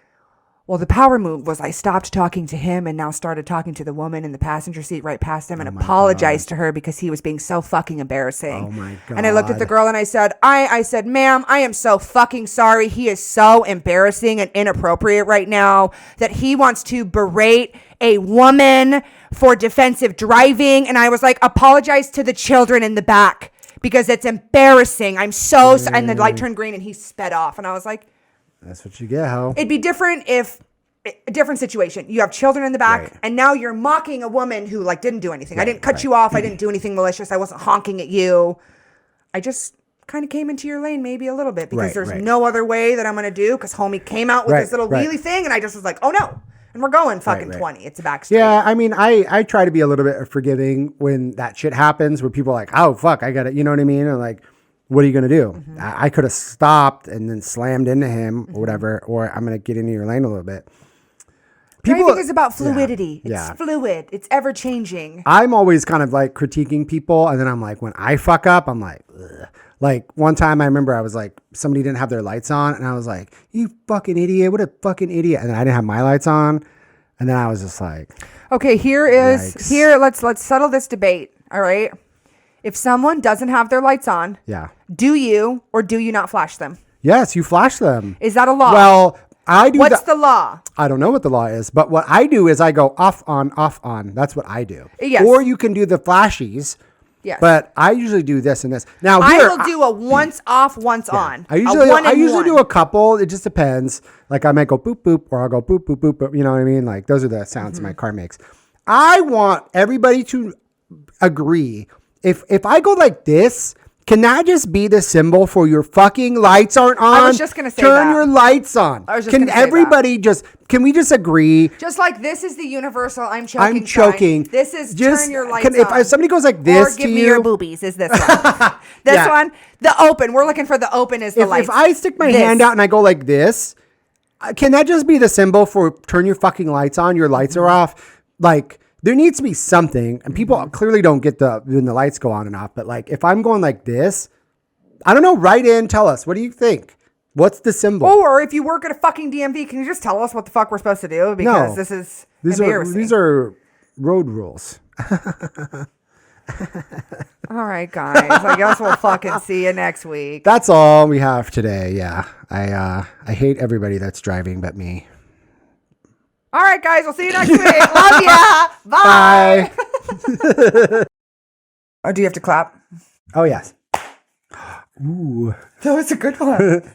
Well, the power move was I stopped talking to him and now started talking to the woman in the passenger seat right past him and apologized to her because he was being so fucking embarrassing. Oh my God. And I looked at the girl and I said, I said, "Ma'am, I am so fucking sorry. He is so embarrassing and inappropriate right now that he wants to berate a woman for defensive driving." And I was like, "Apologize to the children in the back because it's embarrassing. I'm so and the light turned green and he sped off." And I was like, "That's what you get, ho." It'd be different if a different situation. You have children in the back and now you're mocking a woman who like didn't do anything. I didn't cut you off. I didn't do anything malicious. I wasn't honking at you. I just kind of came into your lane maybe a little bit because there's no other way that I'm going to do because homie came out with this little wheelie thing and I just was like, "Oh no." And we're going fucking 20. It's a back street. Yeah, I try to be a little bit forgiving when that shit happens where people are like, "Oh, fuck, I got it." You know what I mean? And like, what are you going to do? Mm-hmm. I could have stopped and then slammed into him or whatever, or I'm going to get into your lane a little bit. Driving is about fluidity. It's fluid. It's ever changing. I'm always kind of like critiquing people. And then I'm like, when I fuck up, I'm like, ugh. Like one time I remember I was like, somebody didn't have their lights on. And I was like, "You fucking idiot. What a fucking idiot." And then I didn't have my lights on. And then I was just like, okay, let's settle this debate. All right. If someone doesn't have their lights on, do you or do you not flash them? Yes, you flash them. Is that a law? Well, I do. What's the law? I don't know what the law is, but what I do is I go off, on, off, on. That's what I do. Yes. Or you can do the flashies. Yes. But I usually do this and this. Now here, I will do a once off, once on. I usually do a couple. It just depends. Like I might go boop, boop, or I'll go boop, boop, boop, boop. You know what I mean? Like those are the sounds my car makes. I want everybody to agree. If I go like this, can that just be the symbol for your fucking lights aren't on? I was just going to say Turn your lights on. Can everybody can we just agree? Just like this is the universal I'm choking sign. This is just, turn your lights on. If somebody goes like this or give me your boobies is this one. This one, the open. We're looking for the open is the lights. If I stick my hand out and I go like this, can that just be the symbol for turn your fucking lights on? Your lights are off. Like, there needs to be something, and people clearly don't get when the lights go on and off. But like, if I'm going like this, I don't know. Write in, tell us. What do you think? What's the symbol? Or if you work at a fucking DMV, can you just tell us what the fuck we're supposed to do? Because this is embarrassing. These are road rules. All right, guys. I guess we'll fucking see you next week. That's all we have today. Yeah. I hate everybody that's driving but me. All right, guys. We'll see you next week. Love ya. Bye. Oh, do you have to clap? Oh, yes. Ooh. That was a good one.